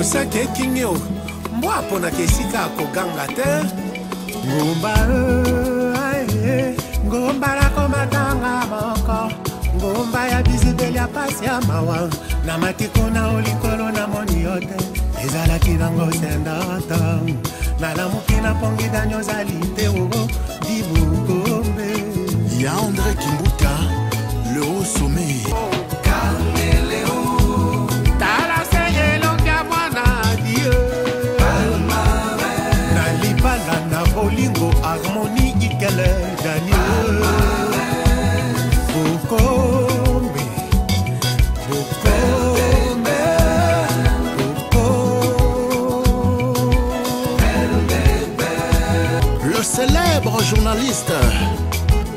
Yosake Kingyo Mwa pona kesika koganga te Ngomba Ngomba la komatanga moko Ngomba ya bizibeli ya pasi ya mawa Na matiko na olikolo na moni yote Ezala kinango sendata Na la mukina pongi danyo zalite ugo Dibu kombe Ya André Kimbuta, le haut sommet. Caméléon Tala seye longa mwana Dieu Na libala na bolingo harmonie ikele Daniel Bukombe Bukombe Le célèbre journaliste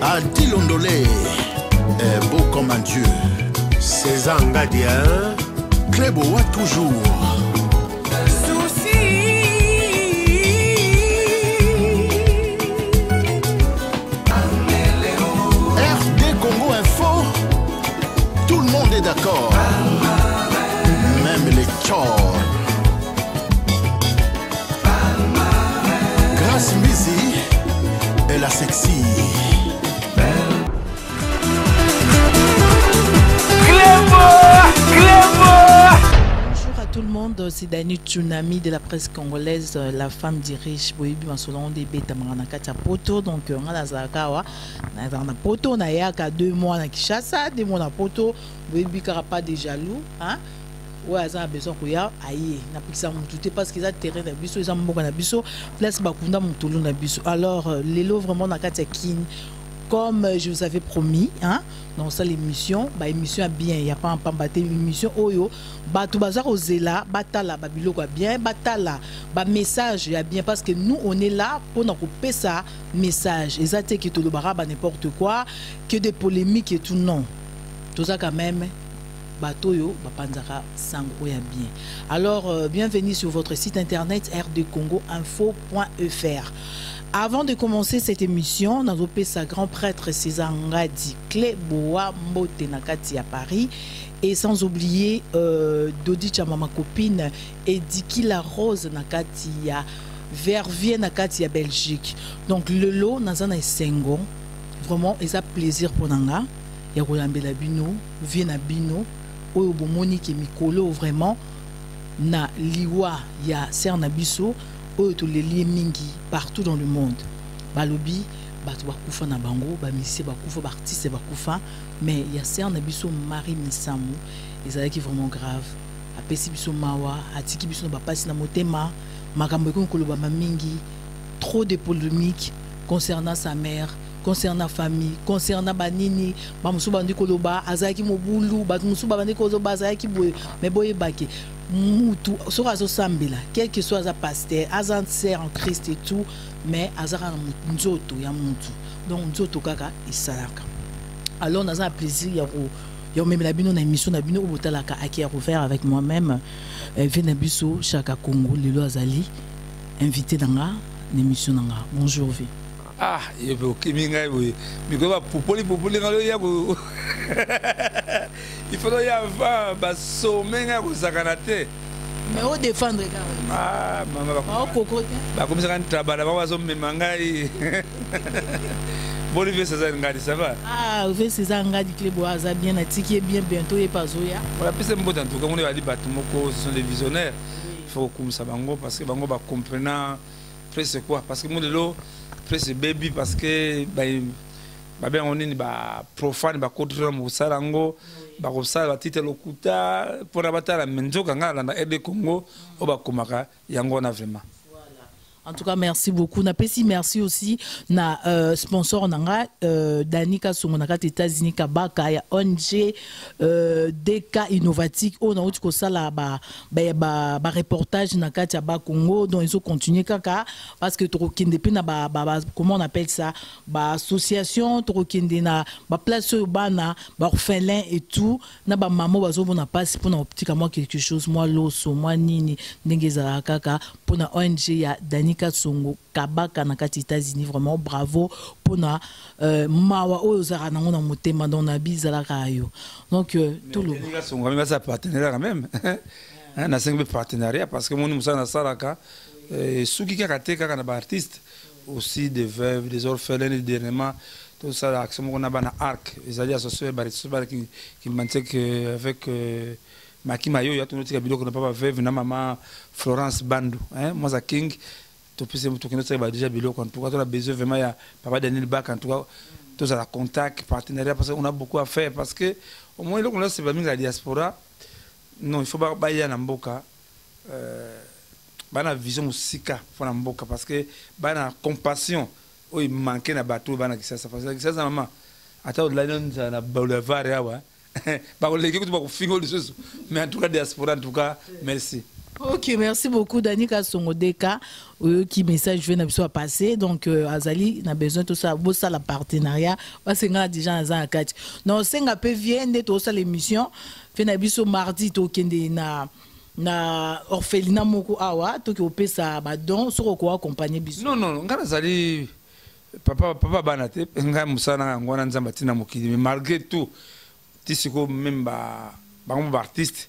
Adi Londolé est beau comme un dieu. César Ngadia Cléboa toujours. Souci RD Congo Info, tout le monde est d'accord. Même les tchors. Grâce Mizi et la sexy. Bonjour à tout le monde, c'est Dani Tsunami de la presse congolaise, la femme dirige Boyebi Masolon de Beta Maranakata Poto. Donc, on a Zakawa, on a Poto, on a Yaka 2 mois à Kishasa, 2 mois à Poto, Boyebi Karapa des jaloux, hein? Ouais, ça a besoin qu'il y a aïe, n'a plus ça tout parce qu'ils ont terrain d'abisso, ils ont beaucoup d'abisso, place Bakunda Moutolou d'abisso. Alors, les lots vraiment dans Katakin. Comme je vous avais promis, hein, dans ça l'émission, bah émission bien, il y a pas un pambaté émission oyo, bah tout bazar osela, batala babilo quoi bien, batala, bah message y a bien parce que nous on est là pour nous couper ça message, et ça c'est que tout le bara bah n'importe quoi, que des polémiques et tout non, tout ça quand même. Batoyo, Bapanzara Sango ya bien. Alors, bienvenue sur votre site internet rdcongoinfo.fr. Avant de commencer cette émission, nous avons sa grand prêtre César Ngadi Cléboa Mbote Nakati à Paris. Et sans oublier Dodi Chamama copine et Diki la Rose Nakati à Verviers Nakati à Belgique. Donc, le lot, Nazana et Sengo. Vraiment, et ça plaisir pour Nanga. Il y a Roland Belabino, Viena Bino. Oyo bomoni ke mikolo vraiment na liwa ya serna biso oyo to lelie mingi partout dans le monde balobi bato bakufa na bango ba misi bakufa ba artiste bakufa mais ya serna biso Marie Misamu ezalaki vraiment grave apesi biso mawa atiki biso ba pasi na motema makambo ekolo ba mingi trop de polémiques concernant sa mère, concernant la famille, concernant Banini, Bamusu Bandi Koloba, Azaki Mobulu, Batmusu Bandi Koloba, Azaki Boye, mais Boye Bake, Moutou, Sorazo Sambela, quel que soit sa pasteur, Azan sert en Christ et tout, mais Azara Nzoto, Yamoutou. Donc Nzoto Kaka et Salaka. Alors, on a un plaisir, il y a même la bino na émission na bino au Botalaka qui a rouvert avec moi-même, Venabiso, Chaka Congo, Lilo Azali, invité dans l'émission. Bonjour, V. Ah, il y a beaucoup de gens qui ont popoli il faut y avoir un sommet à Sakanate. Mais on défendre quand même. Ah, maman. Comme ça, on travaille, on va se mangaï. Bon, il ça va. Ah, il fait ça, Ngadi Cléboa, ça bien, attiqué bien, bientôt, et pas Zoya. On a plus de mots en tout cas, on a dit que ce sont des visionnaires. Il faut que ça bango parce que bango va comprendre. C'est quoi? Parce que moi, de l'eau, c'est baby parce que on est profane, contre mon salango, ça titre lokuta pour la bataille, mais nous quand on a aidé Congo, on va commander, yango na vraiment. En tout cas, merci beaucoup. Merci aussi na sponsor nanga Danika Songonaka États-Unis Kabaka ya ONG DK innovatique on a outi ko sala ba reportage na kati ba Congo donc ils ont continué kaka parce que trokinde pe na ba comment on appelle ça ba association trokinde na ba place urbana ba orphelin et tout na ba maman bazo bona passe pour na optiquement quelque chose moi loso moi nini ndengeza kaka pour na ONG ya Danika Songo Kabaka na kati États-Unis vraiment bravo pour na mawa ozara na ngona motema dans na bizala kayo donc tout le Songo même ça partenaire quand même na cinq partenariat parce que mon musala na salaka suki kaka te kaka na ba artiste aussi des veuves, des orphelins, des dernièrement tout ça l'action qu'on a bana arc ils allaient associer qui mantique avec Maki Mayo ya tout notre biloko na papa veuve na maman Florence Bandu moi za King tout plus tout qui notre déjà biloko en tout cas on a besoin vraiment ya papa Daniel Bak en tout cas tous à la contact partenariat parce qu'on a beaucoup à faire parce que au moins là on a c'est pas la diaspora non il faut pas bailler na mboka bana vision musika pour na mboka parce que bana compassion o il manquait na bateau bana qui ça parce que ça maman ata au-delà na boulevard yawa ba ko leki ko ba ko fingo les mais en tout cas diaspora en tout cas merci. Ok, merci beaucoup Dani Kasongodeka qui message vient à passer donc Azali n'a besoin tout ça ça la partenariat parce que nga déjà dans un cadre non c'est nga peut vient de tout ça l'émission fait na biso mardi to kende na orphelinat moko awa to ki opesa ba don soko ko accompagner biso non nga Azali papa banate nga musana ngona nzamba tina mokili mais malgré tout tisiko même ba artiste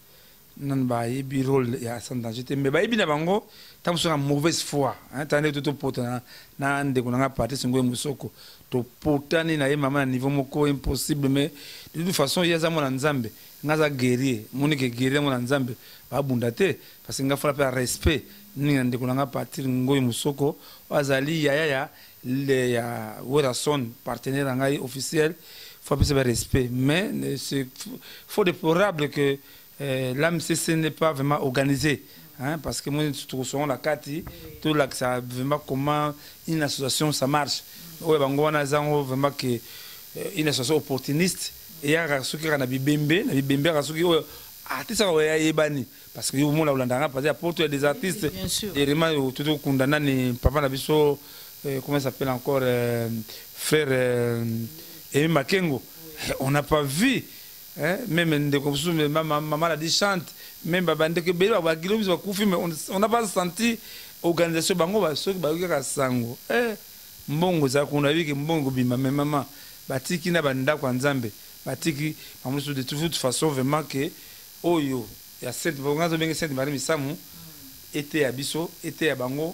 non ba yebi rôle ya sans danger mais ba yebi na bango tam so mauvaise foi tande tout potana na ndeko na parti singo musoko to potani na ye mama na niveau moko impossible mais de toute façon il y a za mona nzambe ngaza guerrier monike guerrier mona nzambe ba bundate parce que nga fala pa respect ni ndeko na parti ngo musoko azali ya le ya Werason partenaire ngai officiel faut pas respect mais c'est faut déplorable que l'AMCC n'est pas vraiment organisé, parce que moi, je trouve la carte, tout là, ça vraiment comment une association ça marche. Ouais, on a vraiment que une association opportuniste et il y a ceux qui ont bibembe, ceux qui ont artistes parce que au monde là, parce qu'il y a des artistes et vraiment tout condamné papa Nabiso, comment ça s'appelle encore frère Emi Makengo, on n'a pas vu. Même maman a dit chante, même babande que bébé va guider va couper, mais on n'a pas senti organisation bango va ceux qui va sango. Mbongo za qu'on a vu que mbongo bima mais maman batiki na banda kwa nzambe batiki pamoja de toute façon vraiment que oyo ya cette bongazo benga cette mari misamu était à biso était à bango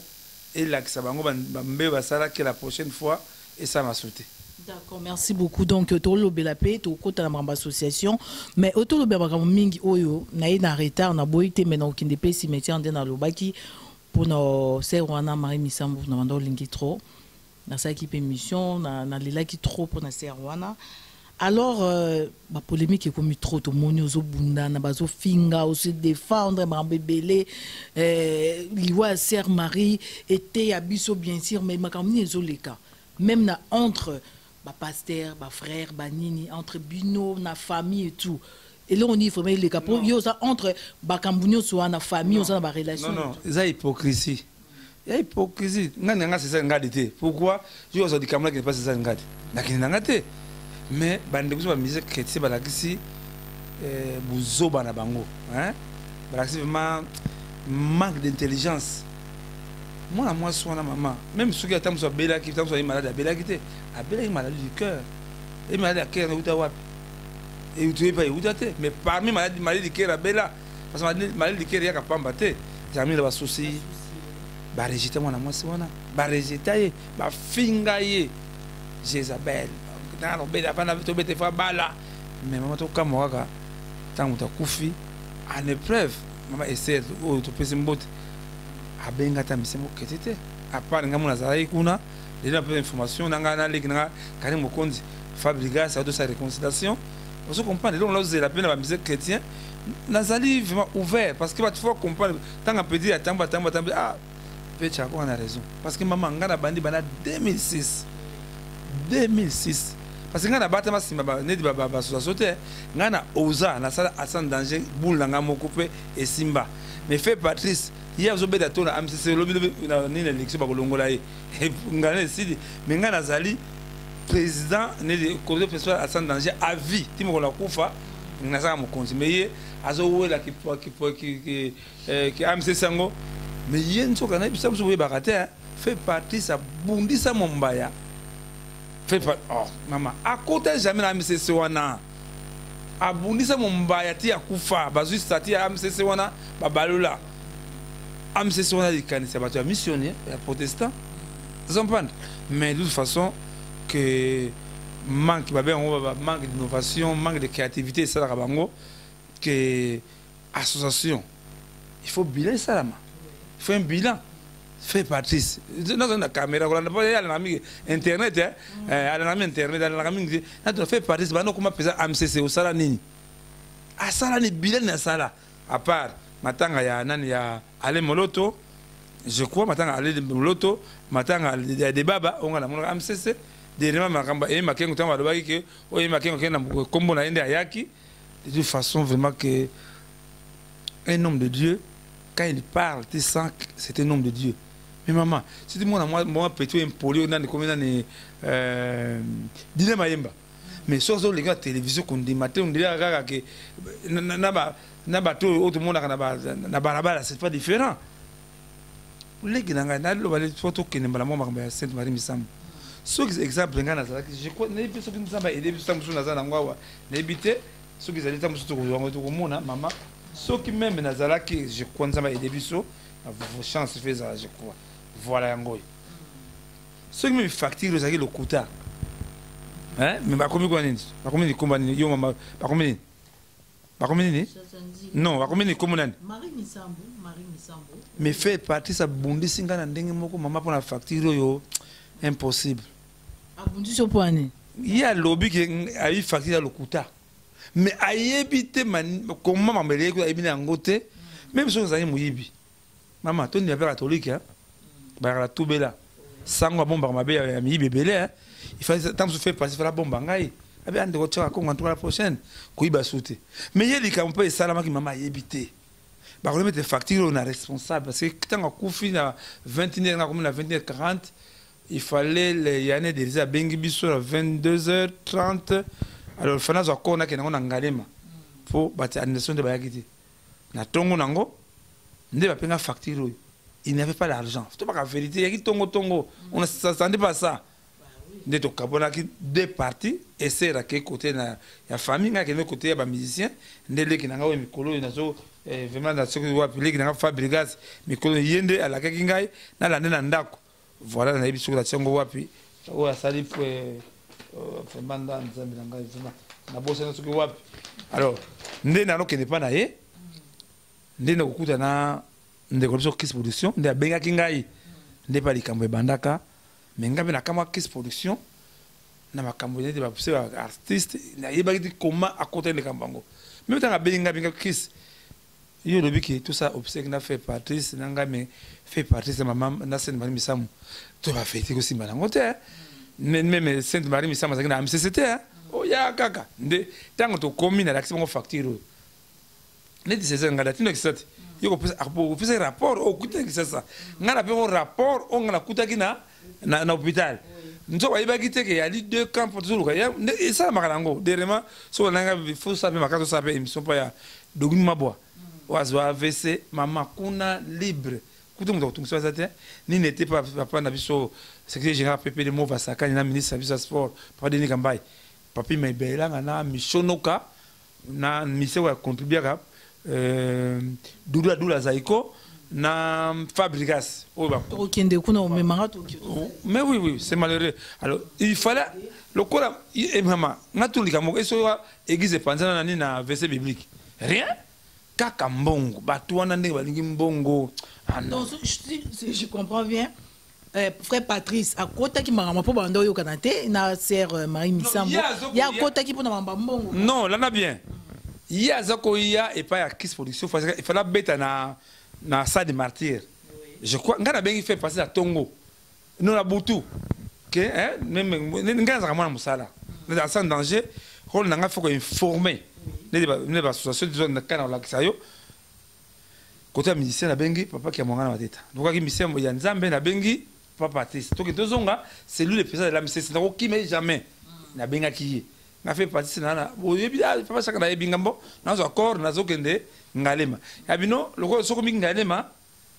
et là que ça bango bambe va sala que la prochaine fois et ça m'a sauté. D'accord, merci beaucoup. Donc, tout le belapé, tout le côté de la association, mais autour de la mingi oyo, naïe na retard, na boité, mais non, qui ne peut s'y mettre en den à l'obaki pour nos sœurs wana Marie Misambu, na mando lingi trop, na sa équipe émission, na lila qui trop pour na sœurs wana. Alors, la polémique est comme trop, tout le monde est bunda, na bazo finga, aussi défendre, ma bébé, liwa sœur Marie était à biso bien sûr, mais ma camini est les cas, même na entre ba pasteur, ba frère, ba nini, entre bino, na famille et tout. Et là, on y faut mettre les capos. Il y a entre ba kambunyo soit na famille, on a ba relation. Non, il y a hypocrisie. Il y a hypocrisie. Nga c'est ça ngadi. Pourquoi? Je vous dis kamla qui pas c'est ça ngadi. Nakini ngate. Mais bande kuzo ba musique chrétien ba lakisi buzo bana bango, hein? Ba lakisi vraiment manque d'intelligence. Moi sois maman, même ceux qui attendent soit bella qui attendent soit malade à bella qui était à bella maladie du cœur et maladie à cœur où tu et tu es pas où tu es mais parmi maladie du cœur à bella parce que maladie du cœur il y a pas battre jamais le souci ba rejeter moi c'est moi ba rejeter ba fingaye Jézabel dans bella pas na to bete fa bala mais maman to comme moi tant tu kufi en épreuve maman essaie au to pese mbote abenga ta misemo ketete apart ngamu na zai kuna déjà peu information nanga na ligue nanga kari mokonzi fabrica ça de sa réconciliation on se comprend donc là la peine la musique chrétien nazali vraiment ouvert parce que tu faut comprendre tant on peut dire tamba ah peut-être on a raison parce que maman ngana bandi bana 2006 parce que ngana batama simba ba ne di ba société ngana oza na sala asan danger boule nga mo couper et simba mais fait Patrice hier zo beta tona amcc lobi na ni l'élection ba kolongola e ngana sidi mais ngana zali président ne de comité principal asan danger à vie timo la kufa ngasa mo konzi mais azo wela ki amcc sango mais yenzo kana bisa so we bakate fait Patrice abundisa mombaya fait pas oh maman à côté jamais la amcc wana abundisa mombaya ti akufa bazui stati ya MCC wana babalola MCC wana likanisa bato ya missionnaire ya protestant mais de toute façon que manque manque d'innovation manque de créativité ça la bango que association il faut bilan ça il faut un bilan fait Patrice dans une caméra on n'a pas internet internet on fait Patrice bah non comment peser MCC au sala nini à sala ni bilan na sala à part matanga ya nani ya ale moloto je crois matanga ale moloto matanga de baba on a la MCC dernièrement makamba et makengo tamba lobaki que o makengo kena kombo na ende ayaki de toute façon vraiment que un homme de Dieu quand il parle tu sens que c'est un homme de Dieu. Mais maman, si tu moi petit impoli on a combien d'années dîner mayemba. Mais sur les gars télévision qu'on dit matin on dirait que na bateau autre monde na balabala c'est pas différent. Les gars na lo bale photo que na moi Sainte Marie Misam. Ce qui exemple ngana ça je crois na biso qui nous a aidé biso musu na za ngwa na ebité ce qui zalita musu to mona maman ce qui même na zala qui je crois nous a aidé biso vos chances fait ça je crois. Voilà yango. Ce qui me facture c'est le quota. Hein? Mais pas combien quoi nini? Pas combien ni komba ni yo mama pas combien ni? Pas combien ni? Non, pas combien ni komunani? Marie Misambo. Mais fait partie ça bondi singa na ndenge moko mama pour la facture yo impossible. Abondi sur point ni. Il y a lobby qui a eu facture le quota. Mais ayebite comment mamele ko ayebina ngote même chose ça y muyibi. Maman, toi, tu es catholique, hein? Bah, tout bela. Sans la bombe, ma belle, ami bébé, hein? Il fallait tant que je fais passer la bombe, ngaï. Ah bien, on doit faire la prochaine. Quoi, il va sauter. Mais il y a des cas où ça, la qui m'a évité. Bah, on met des factures, on est responsable. Parce que quand on coupe à 21h, on a 21h40, il fallait les années de à Bengibiso à 22h30. Alors, il fallait qu'on a un engalema pour bâtir l'annulation de Bayagiti. Na tongo nango. Il n'avait pas l'argent. C'est pas la vérité. Il y a tongo. On ne s'attendait pas à ça. Il y a deux parties. Et c'est là côté de la famille, qui est côté des musiciens. Il y a des mikolo, il y a vraiment dans ce que vous appelez qui fabriqué mikolo yende à la kakingai na la ndako. Voilà na biso la tsango wapi. O asali pour manda nzambi ngai na bossa na ce que wapi. Alors, ndé na qui n'est pas naé. Ndene okuta na ndeko biso Kiss Production nde abengaki ngai nde pa likambo ebandaka me ngambe na kama Kiss Production na makambo nete ba pousse artiste na yebaki comment akota likambo ngo même tant abenga benga Kiss yo lobiki tout ça obsèque na fait Patrice na ngame fait Patrice maman na Sainte Marie Misamu to ba fêter ko simba ngo te même Sainte Marie Misamu ça na MCCT oh ya kaka nde tango to komi na l'action facture les décisions ngada tino kisati yoko pesa rapport au kuta kisasa ngana pe rapport on ngana kuta kina na hôpital nzo wa iba kiteke ya li deux camps pour toujours ya et ça makalango derema so nanga faut savoir makato saper émission pa ya doguni mabwa wazo AVC mama kuna libre kuta mto tunso zate ni n'était pas papa na biso secrétaire général PP de Mova Sakani na ministre service sport pa Denis Kambai papi mebela ngana mishonoka na mission wa contribuer Doula Zaiko na Fabrigas. Mais oui, c'est malheureux. Alors, il fallait le corps et maman, natulika mo eso église panzana nani na verset biblique. Rien. Kaka mbongo, batu wana ndenge balingi mbongo. Non, je comprends bien. Frère Patrice, à côté qui m'a pour bando yo kanate na sœur Marie Misambo. Il y a côté qui pour na mbongo. Non, là na bien. Il y a Zakoya et pas à Kiss Production. Il fallait bêter na salle de martyrs. Je crois que ngana bengi fait passer à Tongo. Nous la boutou. OK hein même ngana za mwana musala. Dans sans danger, rôle nanga faut informer. Ne association de zone kana la kisayo. Côté musicien na bengi papa qui a mongana mateta. Donc qui musicien ya Nzambe na bengi papa artiste. Donc tozonga c'est lui le président de la musique. C'est qui mais jamais na benga qui na fait partie na papa chaka na ebingambo na zo accord na zo kende ngalema yabino loko soko mi ngalema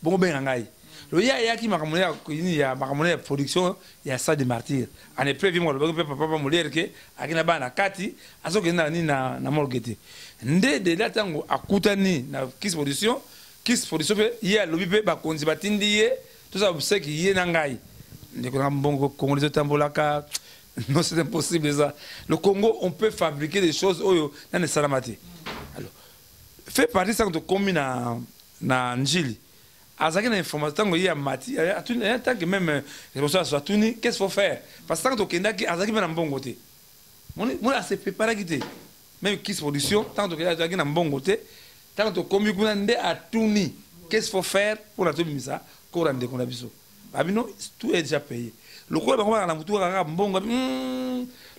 bongo benga ngai Le ya qui m'a ramené il y a ma production, il y a ça de martyr. En épreuve moi le papa mouler que akina bana kati azoke na morgete. De la tango akutani na kiss production pe ya lobi pe ba konzi batindi ye tout ça c'est qui ye na ngai. Ndeko na mbongo Congolais tambolaka. Non, c'est impossible ça. Le Congo, on peut fabriquer des choses dans les salamati. Alors, fait partie de commune na Njili. Azaki na information il y a mati, tant que même les ressources soit tuni, qu'est-ce qu'il faut faire? Parce que tant que Kenda azaki na bon côté. Moi c'est préparé quitter. Même qui production, tant que azaki na bon côté, tant que commune kuna nde atuni, qu'est-ce qu'il faut faire pour la tomber ça? Courant de konabiso. Abino tout est déjà payé. Le quoi ba na mutu ka mbongo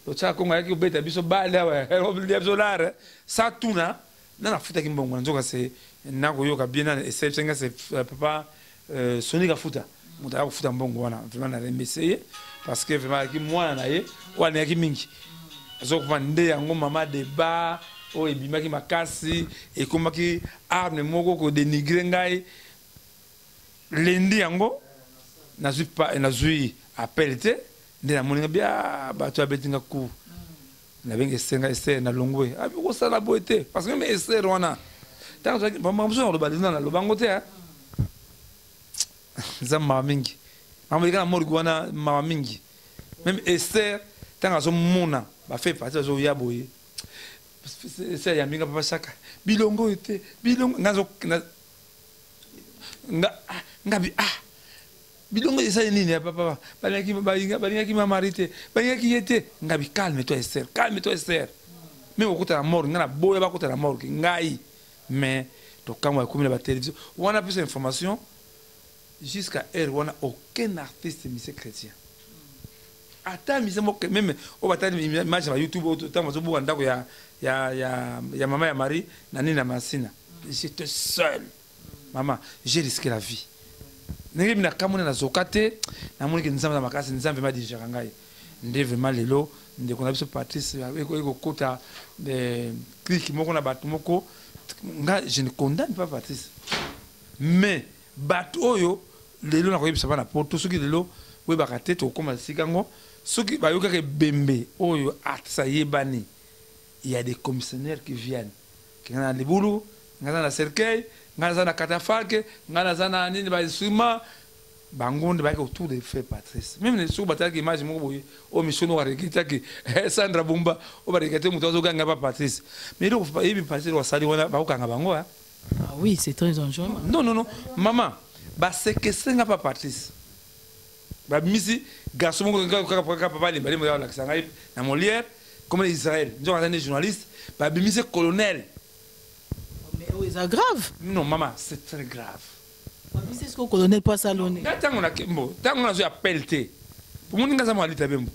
lo cha konga yaki ubeta biso bala wa obilia biso lara sa tuna na futa ki mbongo nzoka se na ko yoka bien na exception c'est papa sonika futa muta ya futa mbongo wana vraiment na remeseye parce que vraiment ki mwana na ye wana yaki mingi azoko nde yango mama de ba o ebimaki makasi e komaki arme moko ko dénigrer ngai lendi yango nazui pas nazui appel te de la moninga bia bato abetinga ku na benga senga ese na longwe abi ko sala boete parce que même ese rona tant que maman so lo balina na lo bangote ha zama mingi maman dikana morgu wana mama mingi même ese tant azo mona ba fait partie azo yaboye ese ya minga papa saka bilongo ete bilongo ngazo ngabi bilongo esa nini papa balingaki mamarité balingaki yete ngabi calme-toi Esther mais okuta la mort ngana boya bakuta la mort ngai mais to quand on a la télévision on a plus d'informations jusqu'à elle on a aucun artiste musicien chrétien ata misemo même au batali image sur YouTube autant mazo bo ndako ya maman ya Marie na nina Masina j'étais seul maman j'ai risqué la vie. Nenge mina kamona na zokate na moni ke nzamba makasi nzamba ma dijera ngai nde vraiment lelo nde kona biso Patrice eko kota de clique moko na batu moko nga je ne condamne pas Patrice mais batu oyo lelo na koyebisa bana poto soki lelo we bakate to koma sikango soki bayoka ke bembe oyo atsa yebani il y a des commissionnaires qui viennent qui ngana libulu ngana na cercueil ngana na catafalque ngana na nini ba instrument bangonde ba autour de fait Patrice même les sous bataki image moko boye o missiono wa rekita ki Sandra Bumba o ba rekete muto zo ganga ba Patrice mais donc yebi Patrice wa sali wana ba okanga bango hein. Ah oui, c'est très dangereux. Non maman ba c'est que senga pas Patrice ba misi garçon moko ka papa le bali mo la kisanga na Molière comme Israël nous on est journaliste ba misi colonel. Mais oui, c'est grave. Non, maman, c'est très grave. C'est ce qu'on colonel pas salonné. Tant on a appel te. Pour mon ngasa mo alita bembo.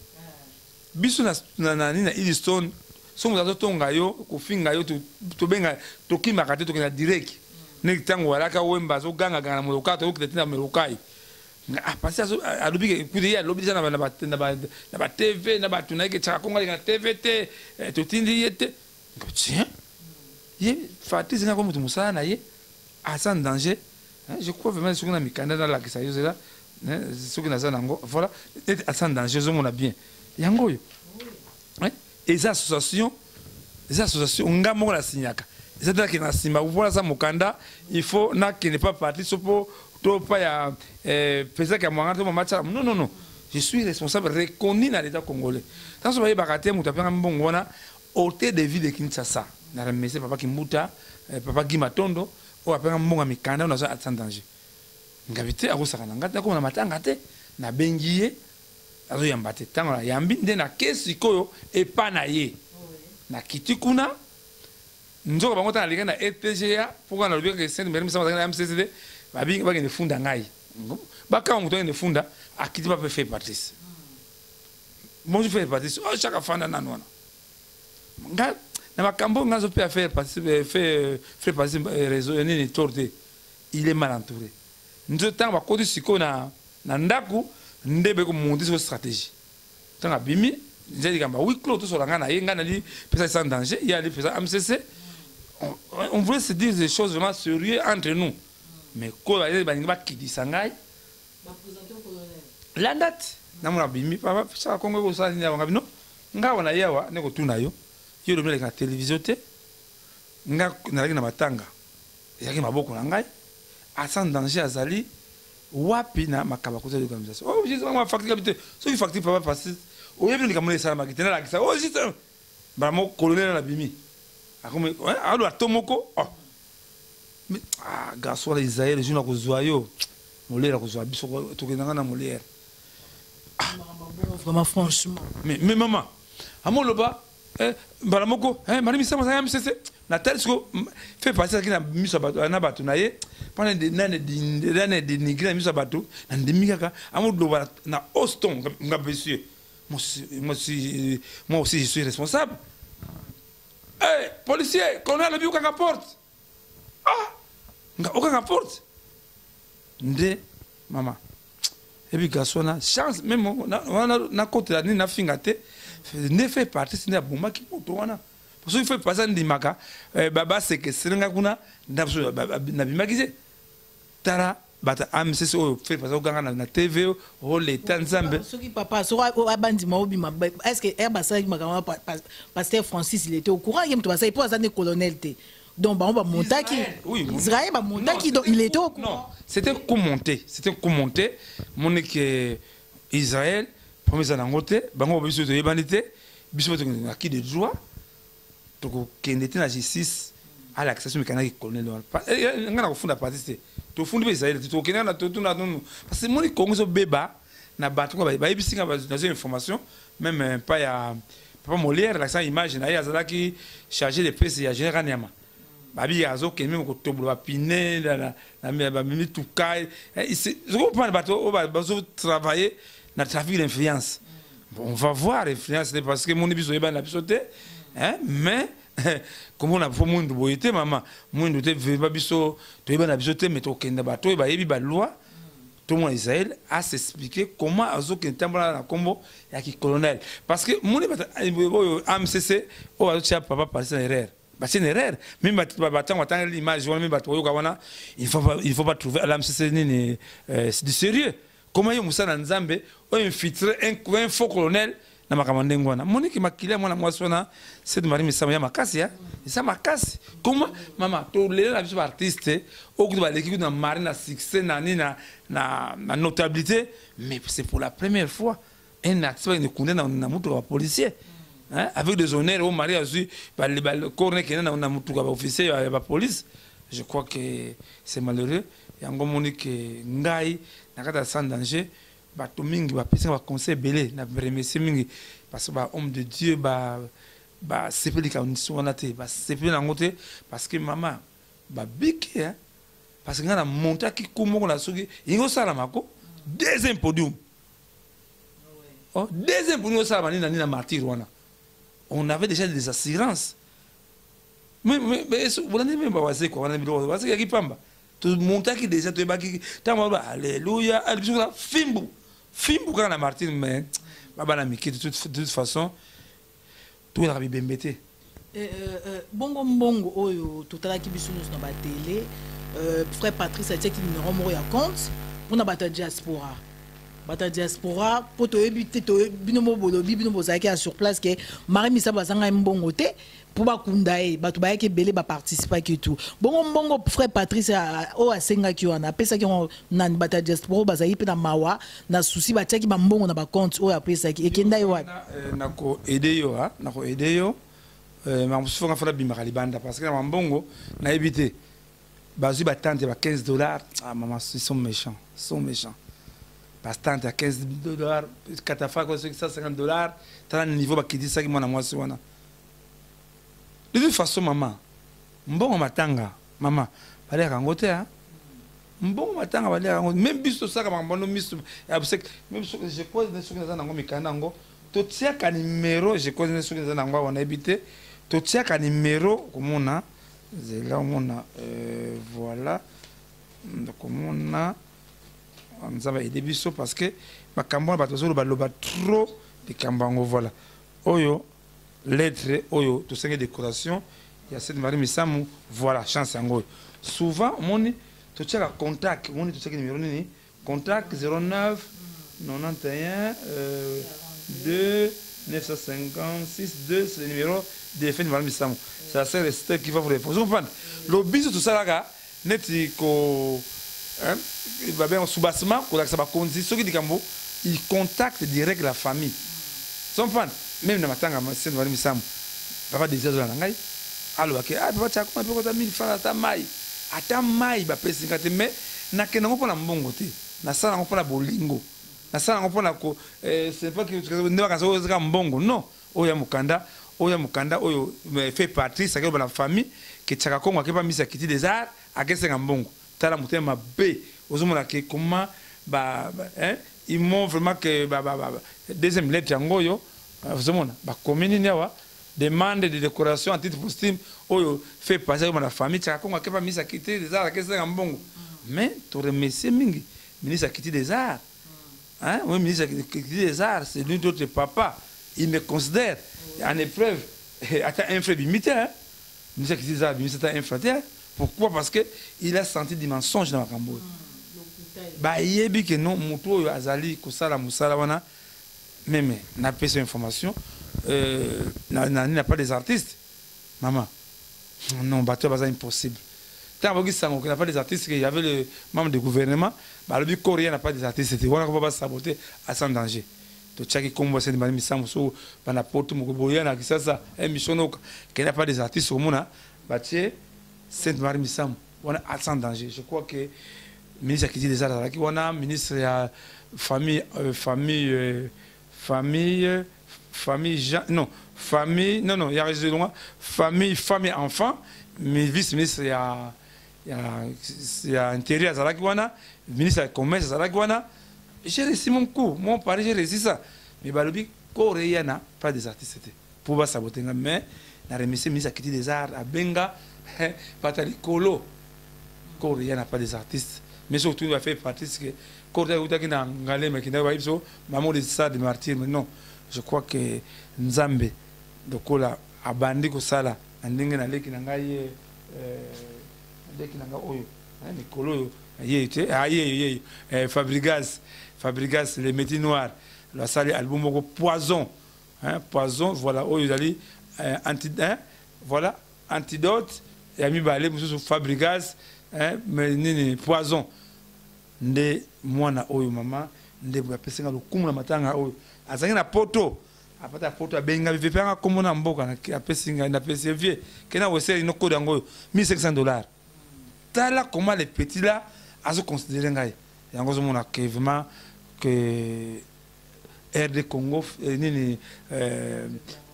Biso na Ilistone, so mo tonga yo, ko finga yo to benga to kimaka te to kena direct. Ne tango alaka wemba so ganga mo ka to kutetina melokai. Ah parce alubi ku de ya lobi sana na ba TV na ba tunake cha konga na TVT to tindi yete. Tiens. Ye Fatis n'a comme tout ça na ye à sans danger je crois vraiment ce qu'on a mis Canada là qui ça y est là ce qui n'a ça nango voilà à sans danger on a bien yango yo ouais les associations ngamo la signaka c'est là qui na sima voilà ça mukanda il faut na qui n'est pas parti sopo to pas ya pesa ka mwanga to match non je suis responsable reconnu dans l'état congolais tant so ba bakate mutapanga mbongo na hôtel de ville de Kinshasa na remercier papa Kimbuta papa Gimatondo o apena mbonga mikanda na za sans danger ngabite akosaka na ngata ko na matanga te na bengiye azo yambate tanga yambi nde na kesi koyo epa na ye na kitikuna nzoka bango ta na ETGA pourquoi na lobika que Saint Mermi sama na MCCD babi bagende funda ngai baka muto ngende funda akiti ba fait Patrice bonjour fait Patrice o chaka fanda nanwana nga na makambo ngazo pe faire faire passer réseau ni torté il est mal entouré nous temps ba kodi siko na ndaku ndebe ko monter sur stratégie tant abimi j'ai gamba oui clos tout sur la ngana yenga na li pesa sans danger il y a les pesa MCC on voulait se dire des choses vraiment sérieuses entre nous mais ko ba ba kidi sangai la date namona bimi papa ça kongo ko ça ni avanga bino nga wana yawa ne ko tuna yo yo do mele ka télévision te nga na na matanga yaki maboko na ngai sans danger azali wapi na makaba ko de organisation oh je ma facture habité so facture papa parce o yebi ni kamole ça makitena la kisa oh juste ba mo colonel na bimi akome alo atomoko oh mais ah garçon les Israël je na ko zoyo molera ko zo biso to kenanga na molera vraiment franchement mais maman amoloba balamoko mari misama ça MCC na tel ce fait passer qui na miso bato na bato na ye pendant des années de nigrer miso bato na ndemikaka amoloba na Austin ngabesier moi aussi je suis responsable policier colonel le biuka porte nga oka porte nde mama et puis garçon chance même na côté la ni na fingate ne fait partie c'est na bomba qui moto wana parce que il fait passer ndimaka baba c'est que senga kuna na bimagize tara bata AMCC o fait passer okanga na TV o le tanzambe soki papa so abandi maobi mabe est-ce que Herbasa makama pasteur Francis il était au courant il me ça pour ça ne colonel te donc on va monter qui Israël va monter qui donc il était au courant non c'était commenté mon que Israël premier anangote bango biso to yebanité biso to qui de droit to kendete na justice à l'accession mécanique colonel ngana ko funda partie to fundi Israël to kenana na to tuna non parce que mon Congo so beba na bato ko ba ibisinga ba dans une information même pas ya papa Molière l'accent image na ya zalaki chargé de presse ya général Nyama babi azo ke même ko toblo pine na mimi tukai je comprends bato bazo travailler na trafic d'influence on va voir l'influence parce que mon biso yeba na bisoté mais comment on a pour monde boyete maman monde te va biso to yeba na bisoté mais to kenda bato ba yebi ba loi tout le monde Israël a s'expliquer comment azo ke tambala na kombo ya ki colonel parce que mon AMCC o azo tia papa passer erreur. C'est une erreur. Même l'image, il faut pas trouver à l'AMCC c'est du sérieux. Comment il y a un Nzambe infiltré un faux colonel dans ma commande ngwana. Monique makile mwana mwasona c'est de Marie Misama ya makasi ya. Ça makasi. Comment maman to les la biso artiste au coup de l'équipe na marine na succès na notabilité mais c'est pour la première fois un acteur ne connaît na mutu wa policier. Avec des honneurs au mari a eu le corps qui est dans un officier de la police. Je crois que c'est malheureux. Il y a un Monique Ngaï, n'a sans danger. Bato mingi ba pesa ba conseil belé na remercier mingi parce que ba homme de Dieu ba c'est pas les conditions on a été ba c'est pas na ngote parce que maman ba biki parce que ngana monta ki kumo na soki ingo sala mako deuxième podium. Oh deuxième podium sala ni na martyr wana. On avait déjà des assurances. Mais vous n'avez même pas passé quoi. On a mis le passé qui pamba. Tout le monde qui déjà tout baki. Alléluia. Alléluia. Fimbu quand la Martine mais baba la miki de toute façon tout est rabbi bembete. Bongo oyo totala ki biso na ba télé frère Patrice a dit qu'il numéro mo ya compte pour na bata diaspora. Bata diaspora poto ebité to binomo bolobi binomo zaki sur place que Marie Misaba zanga mbongo te pour ba kundae bato ba yeke belé ba participer ki tout bongo frère Patrice o asenga ki wana pesa ki na bata diaspora bazali pe na mawa na souci ba tiaki ba mbongo na ba compte o apesa ki ekenda yo na ko aider yo na ko aider yo ma musufa fala bimaka libanda parce que na mbongo na éviter bazu ba tante ba $15 ah maman ils sont méchants Bastante à $15, Katafa, $150, t'as un niveau qui dit ça qui m'a moi sur moi. De toute façon, maman, bon matanga, maman, allez à Rangote, hein. Bon matanga, allez à Rangote, même bis ça, comme un bon mis, même je crois que ce que nous avons mis Kanango, tout ça, qu'un numéro, je crois que ce que nous avons habité, tout ça, qu'un numéro, comme on a, là, on a, voilà, comme on a. Nous avons aidé biso parce que ma campagne va trop de campagne voilà oyo lettre oyo tout ça décoration il y a cette Marie Misamu voilà chance en gros souvent mon tout ça contact mon tout ça numéro ni Contact 09 91 2 956 2, c'est le numéro de FN Madame Bissamo. Ça c'est resté qui va vous répondre. Vous comprenez? Le bisou tout ça là, net ko il va bien sous bassement ko ça va conduire ceux qui dit kambo, il contacte direct la famille. Vous comprenez? Même dans matanga c'est Madame Bissamo. Papa déjà dans ngai. Alors que ah papa chako mpe ko ta 1000 francs ata mai. Ata mai ba pesi ngate mais na kenango pona mbongo te. Na sala ngo pona bolingo. Na sala ngo pona ko c'est pas que ne va ka mbongo non. Oya mukanda oyo fait partie ça que la famille que tchaka kongo ke pas mis akiti des arts akese ngambongo. Tala mutema be ozomona ke comment ils m'ont vraiment que deuxième lettre yangoyo ozomona ba commune nyawa demande de décoration à titre posthume oyo fait passer dans la famille tchaka kongo ke pas mis akiti des arts akese ngambongo. Mais tu remercie mingi ministre akiti des arts. Hein, oui, ministre des arts, c'est l'un d'autres papa. Il me considère en épreuve à un frère limité. Hein? Ministre akiti des arts, ministre à un frère. Pourquoi? Parce qu'il a senti des mensonges dans la Cambourg. Bah, il y a que non, Mouto Azali, Kosala, Moussala, wana. Mais, n'a pas cette information. N'a pas des artistes. Maman, non, bateau, c'est impossible. Tant qu'on n'a pas des artistes, il y avait le membre du gouvernement, bah, le but coréen n'a pas des artistes, c'était voilà qu'on va saboter à sans danger. To chaki kombo c'est des misamo so bana porte mo boya na kisasa émission qui n'a pas des artistes au monde bah tiens Sainte Marie misamo on a sans danger. Je crois que ministre qui dit des arts qui on a ministre ya famille non il y a raison famille enfant mais vice-ministre il y a intérieur à la ministre du commerce à la j'ai réussi mon coup, mon pari j'ai réussi ça. Mais balobi coréen n'a pas des artistes pour saboter mais la remercier ministre qui dit des arts à Benga patali colo coréen n'a pas des artistes mais surtout il va faire partie que coréen ou qui n'a galé mais qui n'a pas eu so maman de ça de martyr mais non je crois que Nzambe donc là a bandi ko sala ndenge na leki na ngai oyo Nicolo Fabrigas les métiers noirs la salle album poison poison voilà oyo dali voilà antidote et ami balé mususu Fabrigas mais nini poison nde mwana oyo mama nde bapesenga lokumu na matanga oyo azangi na poto apata poto abenga vipanga komona mboka na apesinga na PCV kena weseli no code yango $1500. Tala comment les petits là à se considérer ngai yango zo mona que vraiment que RD Congo nini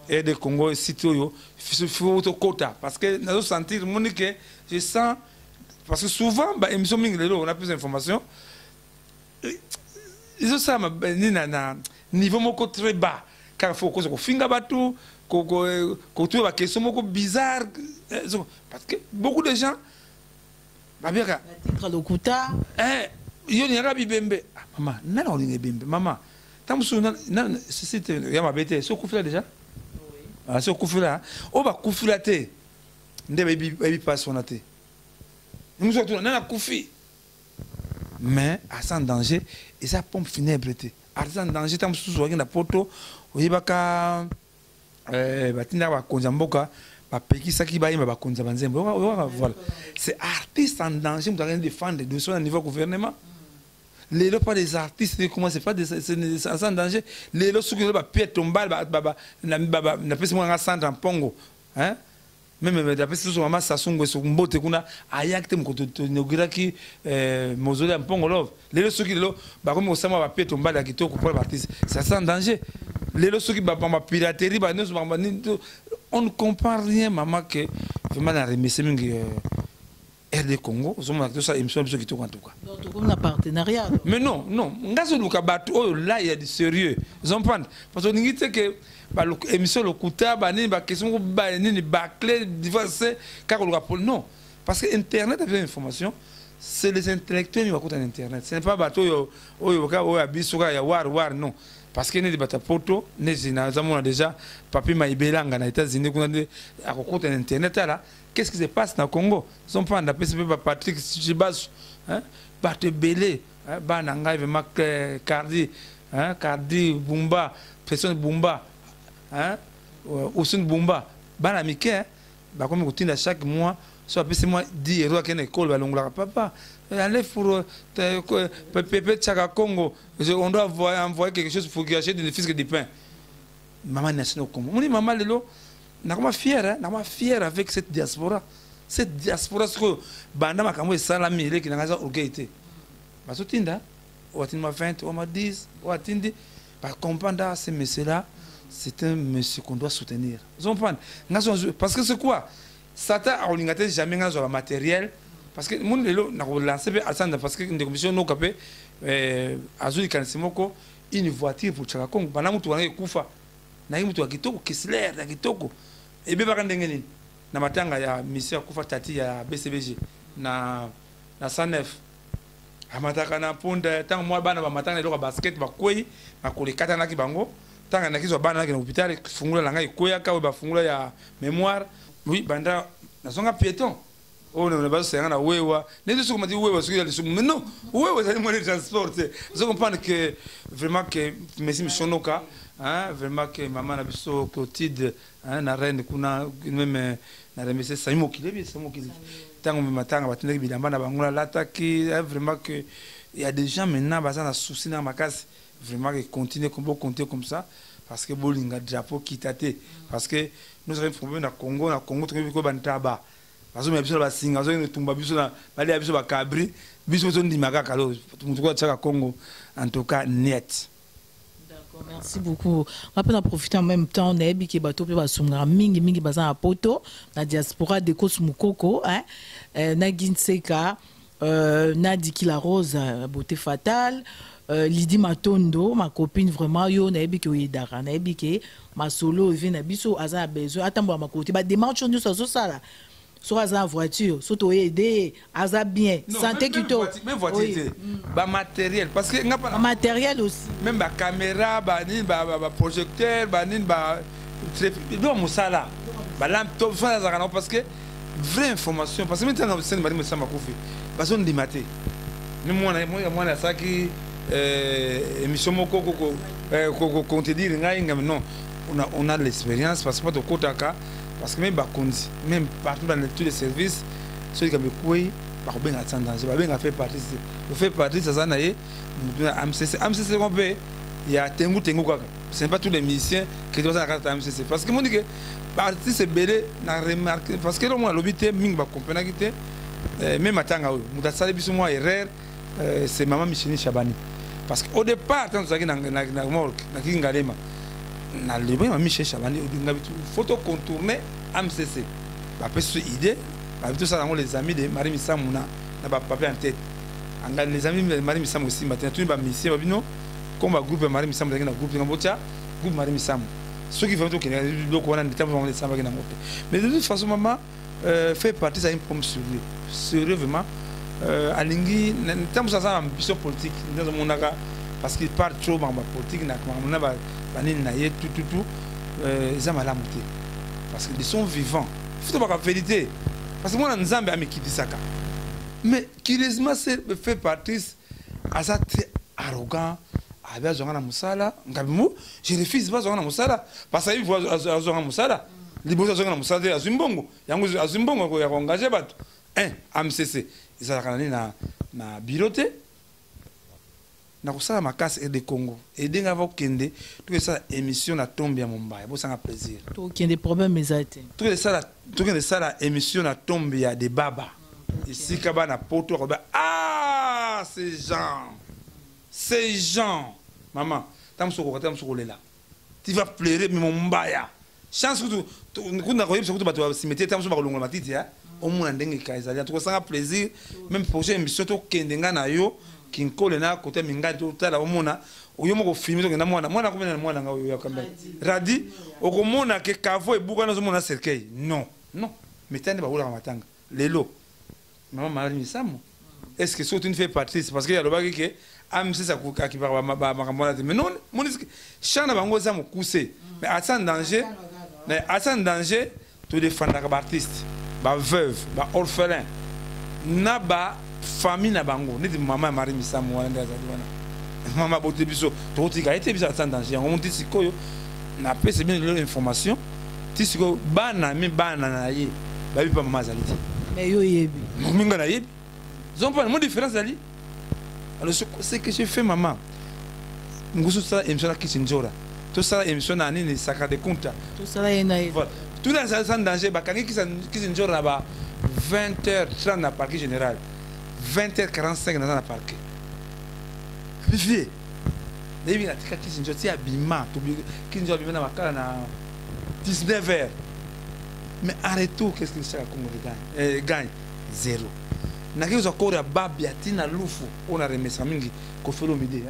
RD Congo sitio faut to quota parce que nazo sentir monique je sens parce que souvent ba émission mingi lelo on a plus d'informations ils ont ça ni na niveau moko très bas car il faut ko finga batu ko tu ba question moko bizarre parce que beaucoup de gens babeka titre lokuta yo ni rabi bembe maman nana olinge bembe maman tamsu na c'est ya mabete so kufila déjà oui ah so kufila o ba kufila te nde baby passe on a te nous surtout nana kufi mais à sans danger et ça pompe funèbre te à sans danger tamsu so na poto oyibaka batinda ba konjamboka Pekisaki baïma bakonza banzembo voilà c'est artiste en danger vous allez défendre de son niveau gouvernement les pas des artistes comment c'est pas des c'est en danger les lots ceux qui ba pied tombal na pesi moi centre en pongo hein même d'après ce maman sasungo so mbote kuna ayakte mkoto inaugurer mausolée en pongo love les lots ceux qui lo ba comme osama ba pied tombal ya kitoko pour l'artiste c'est en danger les lots ceux qui ba piraterie ba nous on ne comprend rien maman que vraiment la remercier RD Congo nous avons tout ça émission qui tout en tout cas donc comme un partenariat mais non ngazo luka batu oh là il y a du sérieux ils ont pas parce que n'ingite que ba émission lokuta ba ni ba question ba ni ba clé divorcé car non parce que internet avec l'information c'est les intellectuels qui vont écouter internet ce n'est pas bateau yo abisuka ya war non parce que ne bata poto ne zina zamona déjà papi maibelanga na États-Unis kuna de akokota internet là qu'est-ce qui se passe dans Congo sont pas na PCP Patrick Chibasu hein bate belé bana ngai vraiment Cardi Cardi Bumba Pression Bumba Ousun Bumba bana mike ba comme routine chaque mois soit c'est moi 10 € à une école balongla papa allez pour Pépé Tchaka Congo on doit envoyer quelque chose pour qu'il achète des fils de pain maman nationale comme on dit maman lelo na comment fier avec cette diaspora ce que banda makambo salami ile kinanga orgaité basotinda watinma 20 ou ma 10 ou atindi par comprendre ces messieurs là c'est un monsieur qu'on doit soutenir parce que c'est quoi Satan a olingate jamais dans le matériel parce que mon lelo na lancer parce que une commission no capé azuli kansimoko une voiture pour Tchaka Congo bana mutu wana kufa na mutu wa kitoko Kisler na kitoko ebe baka ndenge nini na matanga ya mission kufa tati ya BCBG na 109 amataka na ponda tant moi bana ba matanga lelo basket ba kwei ba kolikata na kibango tanga na kizo bana na hôpital fungula la ngai koya ka ba fungula ya mémoire oui banda na zonga piéton oh non ba se ngana wewa ne tout comme dit wewa ce qu'il mais non wewa c'est moyen de transport je comprends que vraiment que merci Mishonoka hein vraiment que maman na biso Clotilde hein na reine kuna même na remercier Saimo Kilebi tango matanga batendeki bilamba na bangola lataki vraiment que il y a des gens maintenant bazana souci na makasi vraiment que continuer comme compter comme ça parce que bolinga drapeau kitate parce que nous avons un problème na Congo tu ko bantaba parce que biso ba singa zo ne tumba biso na bali biso ba kabri biso zo ndimaka kalo mutu ko Tchaka Congo en tout cas net. D'accord, merci beaucoup. On va profiter en même temps on est biki bato pe basunga mingi baza na poto na diaspora de Kosmukoko hein na Ginseka na Dikila Rose beauté fatale Lydie Matondo ma copine vraiment yo na biki oyedara na biki ma solo vient na biso aza besoin atambo ma côté ba démarche nous ça sala so aza voiture surtout aider aza bien santé kito même voiture ba matériel parce que nga pas matériel aussi même ba caméra ba projecteur ba do musala ba laptop ça za parce que vraie information parce que maintenant c'est mari mesama kofi parce on dimaté ni moi ça qui émission moko ko te dire ngai non on a l'expérience parce que pas de kotaka parce que même partout dans tous les services ceux qui ont quoi par bien attendre je va bien faire partie ça na ye MCC on peut il y a tengu kaka c'est pas tous les musiciens qui doivent à MCC parce que mon dit que partie c'est belé na remarqué parce que moi l'obité ming ba comprendre que même atanga muta sala biso moi erreur c'est maman Michini Chabani parce que au départ quand ça na morgue na kingalema na le bien Michel Chabani photo contourner MCC ba peso idée ba tout ça les amis de Marie Missamuna na ba papier en tête anga les amis de Marie Missam aussi maintenant tout ba mission ba bino comme ba groupe Marie Missam na groupe ngambota groupe Marie Missam ceux qui font tout que donc on a des temps on les samba na ngote mais de toute façon maman fait partie ça une pomme sérieux vraiment alingi ntamu ça ambition politique dans mon naga parce qu'il parle trop dans la politique na na ba nini na ye tout ils ont malamu te parce qu'ils sont vivants faut pas la vérité parce que moi nzambe amekiti saka mais curieusement c'est fait partie à ça très arrogant avec zonga na musala ngabimu je refuse pas zonga na musala parce que il voit zonga na musala liboso zonga na musala azumbongo yango azumbongo ko ya engager bato MCC ça na biroté na kusala makasi et de Congo et denga va kende tout ça émission na tombe ya Mumbai bo sanga plaisir to kende problème ezate tout ça la émission na tombe ya de baba ici kaba na poto ces gens maman tamsoko lela tu vas pleurer mais Mumbai chance que kuna ko yebisa kuti bato cimetière tamsoko ba longola matiti ya au moins ndenge kaizali to sanga plaisir même prochaine émission to kende nga na yo kinkole na côté mingati to tala omona oyo moko filmer to ngenda mwana ko mena mwana nga oyo ya kamera radi okomona ke kavo ebuka na zo mona cercueil non metande ba ola matanga lelo maman Marie Misamo est-ce que surtout une fait partie parce que ya lobaki ke amse sa kuka ki ba makamona mais non moniski chana bango za mokuse mais à danger to défendre l'artiste ba veuve ba orphelin na ba famille na bango neti maman Marie Misamu wana ndazali wana maman bote biso to tika été biso en danger on dit sikoyo na pese bien l'information ti sikoyo bana na ye ba bi pa maman azali mais yo yebi minga na yebi zompa mo différence ali alors ce que je fais maman ngusu ça émission na kitchenjora tout ça émission na nini sacre de compte tout ça là na voilà tout dans ça danger ba kangi kitchenjora ba 20h30 na parquet général 20h45 dans la parquet vivez David a tika kitchenjora ti abima to kitchenjora bima na makala na 19h mais en retour qu'est-ce que le Saka Congo gagne zéro na kizo kora babia tina lufu on a remis ça mingi Kofi Olomide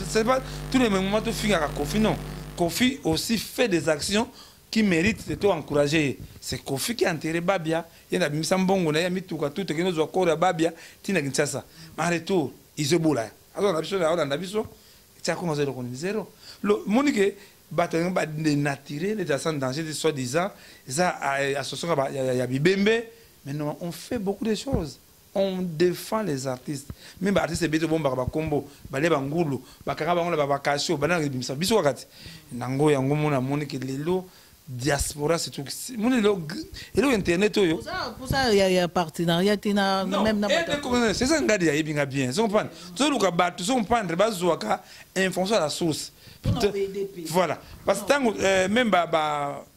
c'est pas tous les moments to finga ka Kofi non Kofi aussi fait des actions qui méritent de t'encourager c'est Kofi qui a enterré babia il y a mis mbongo na ya mituka tout que nous kora babia tina kinshasa en retour izobola alors on a biso tia ko zéro kon zéro le monique bateau ba dénaturé les gens en danger de soi-disant ça association ya bibembe maintenant on fait beaucoup de choses on défend les artistes même artistes beto bomba ba kombo ba leba ngulu ba kaka bango ba bakasho bana bimisa biso wakati nango yango mona monique lelo diaspora c'est tout mon elo internet yo pour ça il y a partenariat tina même na c'est ça ngadi ya ibinga bien so comprendre so luka batu so comprendre bazwaka information à la source voilà parce que même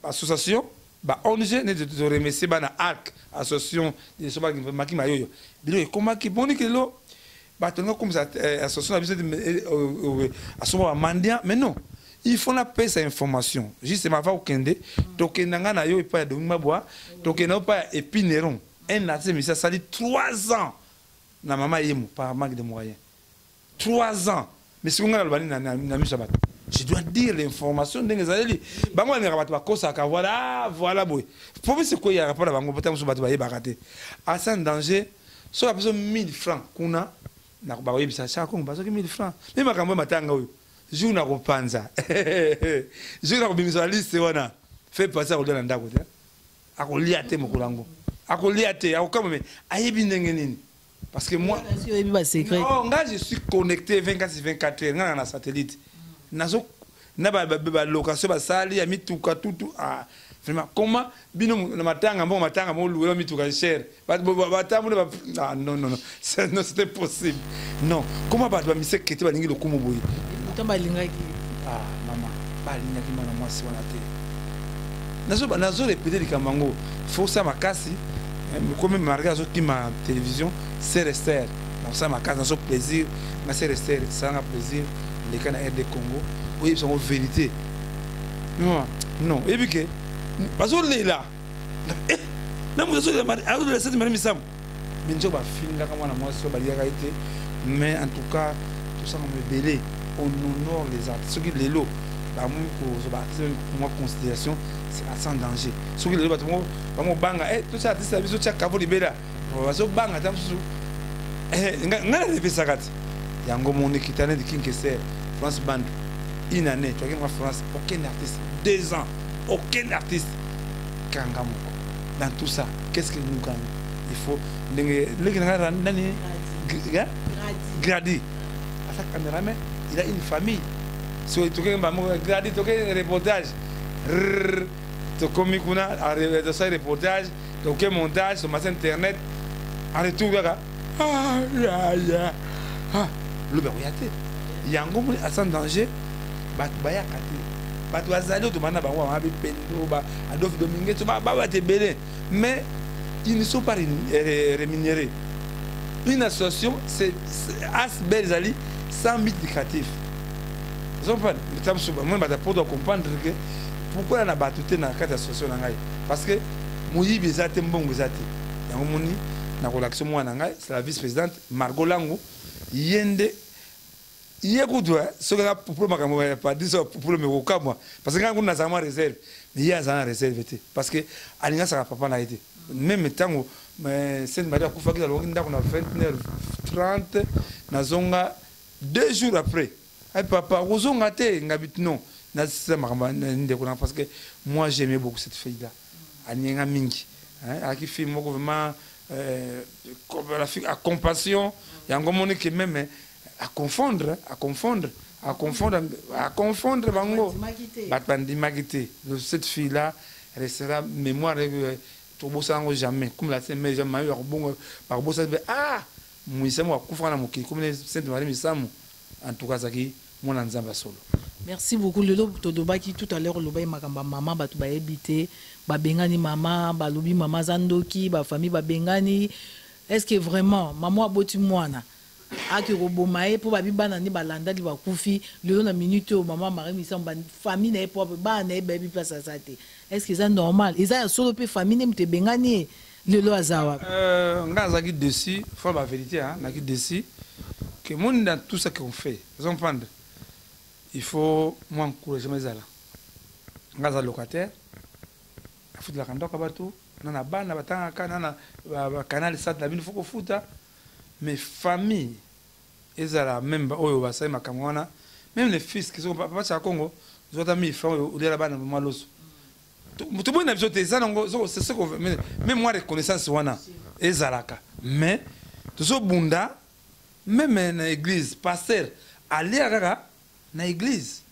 association ba ONG ne de remercier bana ARC association de soba maki mayoyo bilo comment qui boni que lo ba tonga comme ça association a besoin de asoma mandia mais non il faut la paix cette information justement va au kende to kenanga na yo pas de mabwa to kenanga pas épineron un artiste mais ça sali 3 ans na maman yemu par manque de moyens 3 ans mais si on a le bani na misabat je dois dire l'information ndenge zali bango ni rabat ba kosa ka voilà boy pour c'est quoi il y a rapport bango peut-être so bat ba yebakate à sans danger so la personne 1000 francs kuna na ba yebisa cha ko bazo 1000 francs mais makambo matanga oyo jour na kopanza jour na kobimisa liste wana fait passer au dans ndako te akolia te mokulango akolia te akokama mais ayebi ndenge nini parce que moi non nga je suis connecté 24/24 heures nga na satellite nazo na ba location ba sali ya mituka tutu ah vraiment comment bino na matanga mo louer mituka cher ba tamu ba non c'était possible non comment ba mise kete ba lingi lokumu boyi tamba lingaki ah maman ba lingaki mwana mwasi wana te nazo répéter likambango faut ça makasi comme marqué sur ma télévision c'est rester dans ça ma case dans plaisir mais c'est rester ça un plaisir les canaux RD Congo oui ils sont en vérité non et puis que parce que là na mo so la a de cette Marie Misamu binjo ba finga kama na moi so ba liaka été mais en tout cas tout ça me belé on honore les artistes ceux qui les lots ba mo ko so ba moi considération c'est sans danger ceux qui les ba mo banga tout ça artiste biso cha kavo libera ba so banga tam su ngana le pesa kati yango moni kitane de Kinkeser France Band une année tu vois France aucun artiste 2 ans aucun artiste kangamo dans tout ça qu'est-ce que nous gagnons il faut le Gradi à sa caméraman il a une famille so tu vois Gradi tu vois reportage tu comme kuna à reportage tu montage sur ma chaîne internet en retour là le beroyate yango mo à sans danger bat baya kati bat wazali to bana bango ma be pendo ba Adolphe Dominguez to ba te belé mais ils ne sont pas rémunérés une association c'est Asbel Zali sans but lucratif ils ont pas le temps sur moi ba pour comprendre que pourquoi na batute na carte association na ngai parce que moyibi zate mbongo zate yango moni na relaxation moi na ngai c'est la vice-présidente Margot Lango yende yekudwa soka pour makambo pas dire pour me koka moi parce que quand on a ça réserve mais il y a ça réserve parce que alinga ça papa na été même temps mais c'est Maria kufa ki longi ndako na 20h30 na zonga 2 jours après ay papa ozonga te ngabit non na ça makambo ndeko na parce que moi j'aimais beaucoup cette fille là aninga mingi hein aki fille moko vraiment à compassion yango moni que même à confondre bango bandimaki. Cette fille là restera mémoire tobosango jamais comme la mais jamais eu bon par bossa ah muisamo akufa na mokili comme Sainte Marie Misamu en tout cas zaki mon nzamba solo. Merci beaucoup. Lelo todobaki tout à l'heure loba makamba maman batu ba ebité ba bengani maman ba lobi maman zandoki ba famille ba bengani. Est-ce que vraiment maman aboti mwana aki robomae pour ba bibana ni balanda li ba kufi lelo na minute o maman Marie Misamu ba famille na po ba na baby place asate. Est-ce que c'est normal? Ils a solo pe famille mte bengani lelo azawa. Ngaza ki dessus, faut la vérité hein, na ki dessus que monde dans tout ce qu'on fait. Vous comprenez? Il faut moi encourager mes ala. Ngaza locataire. Il faut de la kandoka bato, nana bana batanga kana na canal sat la bino faut ko futa. Mais famille ezala même oyo basai makamwana, même les fils qui sont papa cha Congo, ils ont mis fin au de la bana maloso. Tout le monde a besoin de ça, c'est ce qu'on veut. Même moi, reconnaissance, ezalaka. Mais, tout ce bunda, même dans l'église, pasteur, aller à l'église.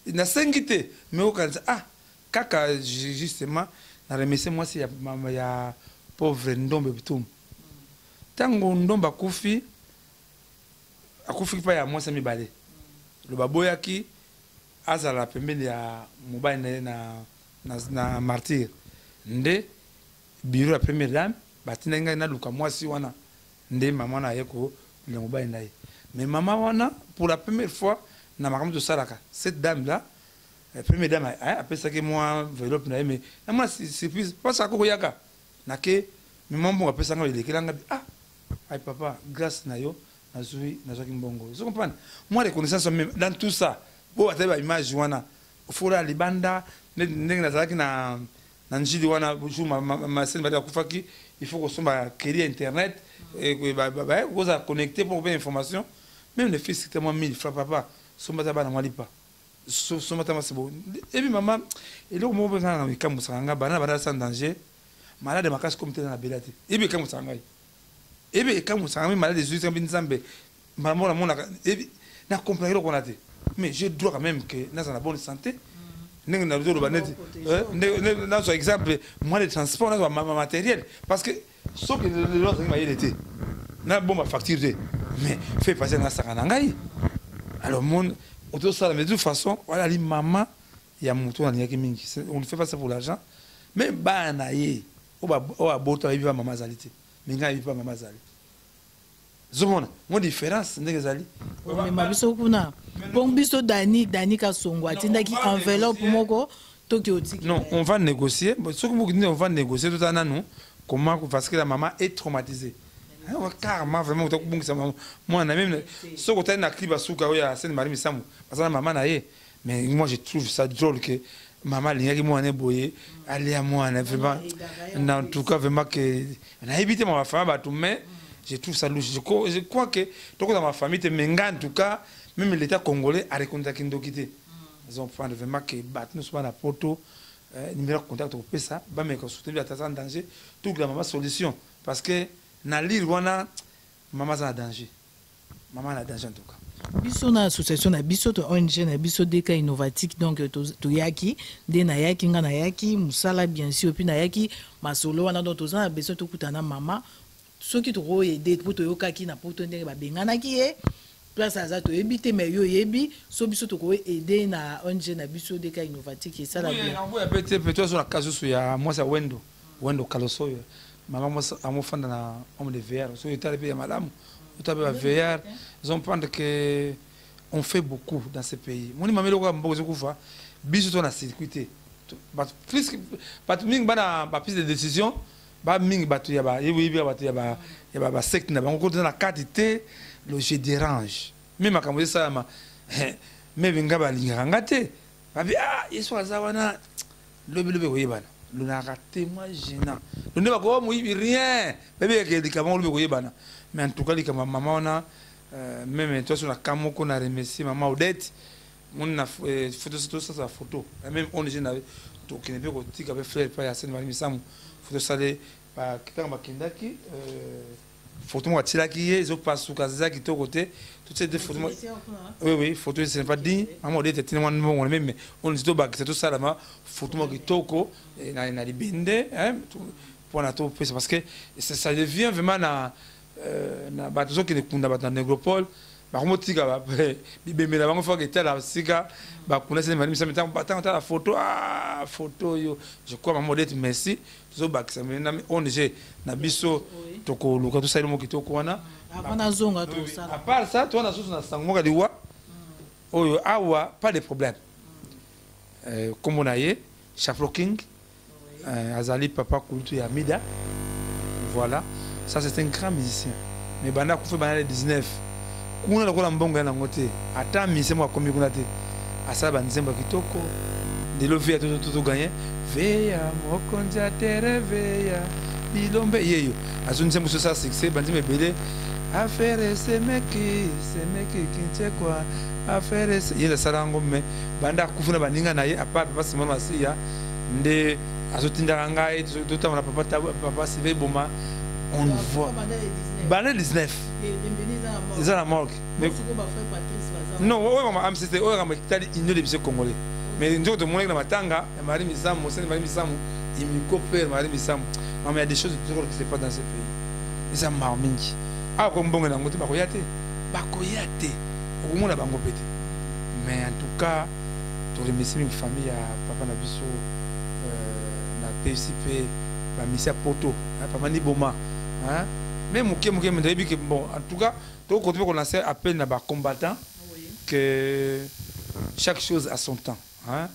Il n'a pas quitté. Mais au cas ah, kaka, justement, na remercié moi, c'est y a pauvre ndombe bitum. Tango ndomba kufi, akufi pas ya moi, c'est mi balé. Le baboyaki, azala pembeni ya mobile na martyr nde bureau la première dame batina ngai na luka mwasi wana nde maman na yeko le mobile nae mais maman wana pour la première fois na makambo de salaka cette dame là la première dame a appelé ça que moi enveloppe na mais na moi surprise pas ça ko yaka na ke mais maman appelé ça ngale kelanga ah ay papa grâce na yo na zui kimbongo vous comprenez moi reconnaissance même dans tout ça bo ateba image wana fura libanda ndenge nazalaki na njili wana jour ma scène bada kufaki il faut que somba créer internet et que vous connecter pour bien information même les fils c'était moi 1000 francs papa somba tabana mwalipa somba tama c'est bon et puis maman et là mo bana na kamusanga bana bana sans danger malade makasi comme na belate et puis kamusanga et puis kamusanga malade des yeux binzambe maman la mona et puis na comprendre qu'on a dit mais j'ai droit quand même que dans la bonne santé n'est pas dans exemple moi les transports dans ma matériel parce que sauf que l'autre il était na bon ma facture mais fait passer dans ça kanangai alors mon auto ça mais de toute façon voilà les maman il y a mon tour on ne fait pas ça pour l'argent mais banaye o ba boto il va maman zalité mais ngai pas maman zalité zomona mon différence ndenge zali mais mabiso kuna bon biso Dani ka songwa tindaki enveloppe moko tokiotiki non on va négocier ce que vous dites on va négocier tout à nous comment parce que la maman est traumatisée carrément vraiment moi même ce côté na clip asuka oya Sainte Marie Misamu parce que la maman na ye mais moi je trouve ça drôle que maman liaki moi na boye aller à moi na vraiment en tout cas vraiment que on a évité ma femme ba tout mais je trouve ça louche. Je crois que dans ma famille, en tout cas, même l'État congolais a reconnaître qu'il doit quitter. Ils ont fait vraiment que nous sommes à la poto, numéro de contact au PSA, mais qu'on soutient la en danger, toute la maman solution. Parce que dans l'île, maman est en danger. Maman est en danger en tout cas. Biso na association na biso to ONG na biso deka innovatique donc to yaki de na yaki nga na yaki musala bien sûr puis na yaki masolo wana donc tozana besoin to kutana mama ceux qui t'ont aidé pour te yoka na pour te ndenge ba bengana ki e place aza to ebité mais yo yebi so biso to ko aider na ONG na biso de ka innovatique et ça la bien on va peut-être sur la case sur ya moi ça wendo kaloso maman moi amo fanda na homme de VR so état de madame tout à VR ils ont prendre que on fait beaucoup dans ce pays mon mamelo ko mbozo kufa biso to na circuité plus pas ming bana ba prise de décision ba ming batu ya ba yebi batu ya ba secte na bango ko na quantité le je dérange même akambo ça ma mais binga ba linga ngate ba bi ah yeso azawana lobi oyebana le na raté moi gênant le ne ba ko mo yibi rien bébé ke dikamo lobi oyebana mais en tout cas likama maman ona même toi sur la kamoko na remercier maman Odette mon na photo ça photo même on est na to qui ne peut ko tika be frère pas ya Sainte Marie Misamu faut saluer ba kitanga makindaki photo moi tilaki ye zo pasuka za kitoko côté toutes ces deux photos oui photo c'est pas dit maman on était tellement bon même on dit to ba c'est tout ça là photo moi kitoko na libende hein pour na to parce que ça devient vraiment na bato qui ne kunda bato na négropole ba motika ba bibemela bango fois que tel la sika ba kuna c'est mali ça mettant la photo photo yo je crois maman dit merci zo ba ça on j'ai na biso toko luka tout ça le mo kitoko wana avant na zonga tout ça à part ça toi na source na sango ka diwa oyo awa pas de problème comme on a yé Chaflo King azali papa kulutu ya Mida voilà ça c'est un grand musicien mais banda ku fait bana 19 kuna lokola mbongo ya nango te ata mise mo akomi kuna te asala banzemba kitoko de lo via tout gagner veya mokonja tere veya bilombe yeyo azunzembo so ça succès banzime belé affaire semeki kinche kwa affaire yela sarango me banda kufuna baninga na ye apa papa simon masia nde azotinda ngai tout na papa sive boma on voit Bané 19 ils ont la morgue non ouais maman c'était ouais maman kitali ino de bise congolais mais ndio to mona na matanga ya mari misamu c'est mari misamu il me copère mari misamu mais il y a des choses qui se passent dans ce pays ils ont marmingi ah comme bon na ngote bakoyate okomona bango pete mais en tout cas to remercier une famille à papa na biso na PCP ba misia poto papa ni boma hein même moké me dit que bon en tout cas tout côté qu'on a appel na ba combattant que chaque chose a son temps hein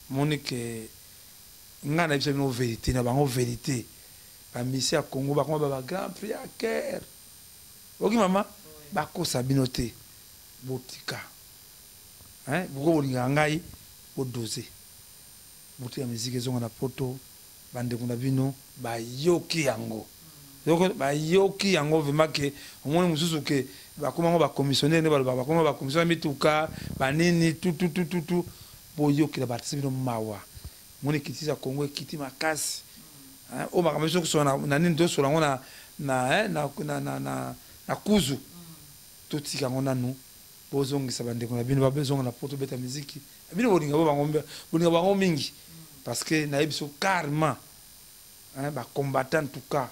monique ngana biso no vérité na bango vérité ba misia Congo ba grand prix à cœur ok maman ba ko sabinoté botika hein boko linga ngai bo doser botika musique zonga na poto bande kuna bino ba yoki yango donc ba yoki yango vraiment que au moins mususu que ba comment ba commissionner ne ba comment ba commissionner mituka ba nini tout bo yoki la participer no mawa moni kitisa Congo kiti makasi hein o makamesho ko na nini to so na na kuzu tout ka ngona nu bozongisa bande kuna bino ba bezonga na poto beta musique bino bolinga bango mingi parce que na ebiso karma hein ba combattant en tout cas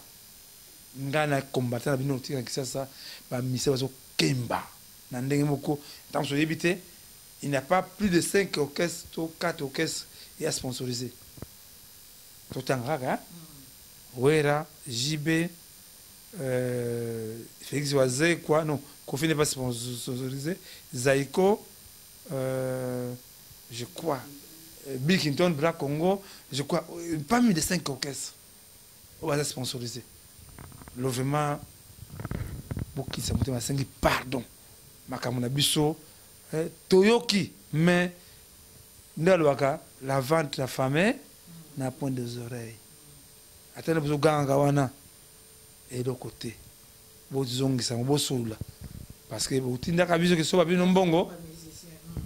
ngana combattant na bino tika kisasa ba mise bazo kemba na ndenge moko tant so yebite il n'y a pas plus de 5 orchestres ou 4 orchestres et à sponsoriser tout en raga Wera JB Félix Oazé quoi non Kofi n'est pas sponsorisé Zaiko je crois Bill Clinton Black Congo je crois pas mieux de 5 orchestres on va sponsoriser le vraiment beaucoup ça monte ma 5 pardon makamona biso toyoki mais ndalwaka la vente la famille n'a point des oreilles atana biso ganga wana et de côté bozongisa bosola parce que botinda ka biso ke so ba bino mbongo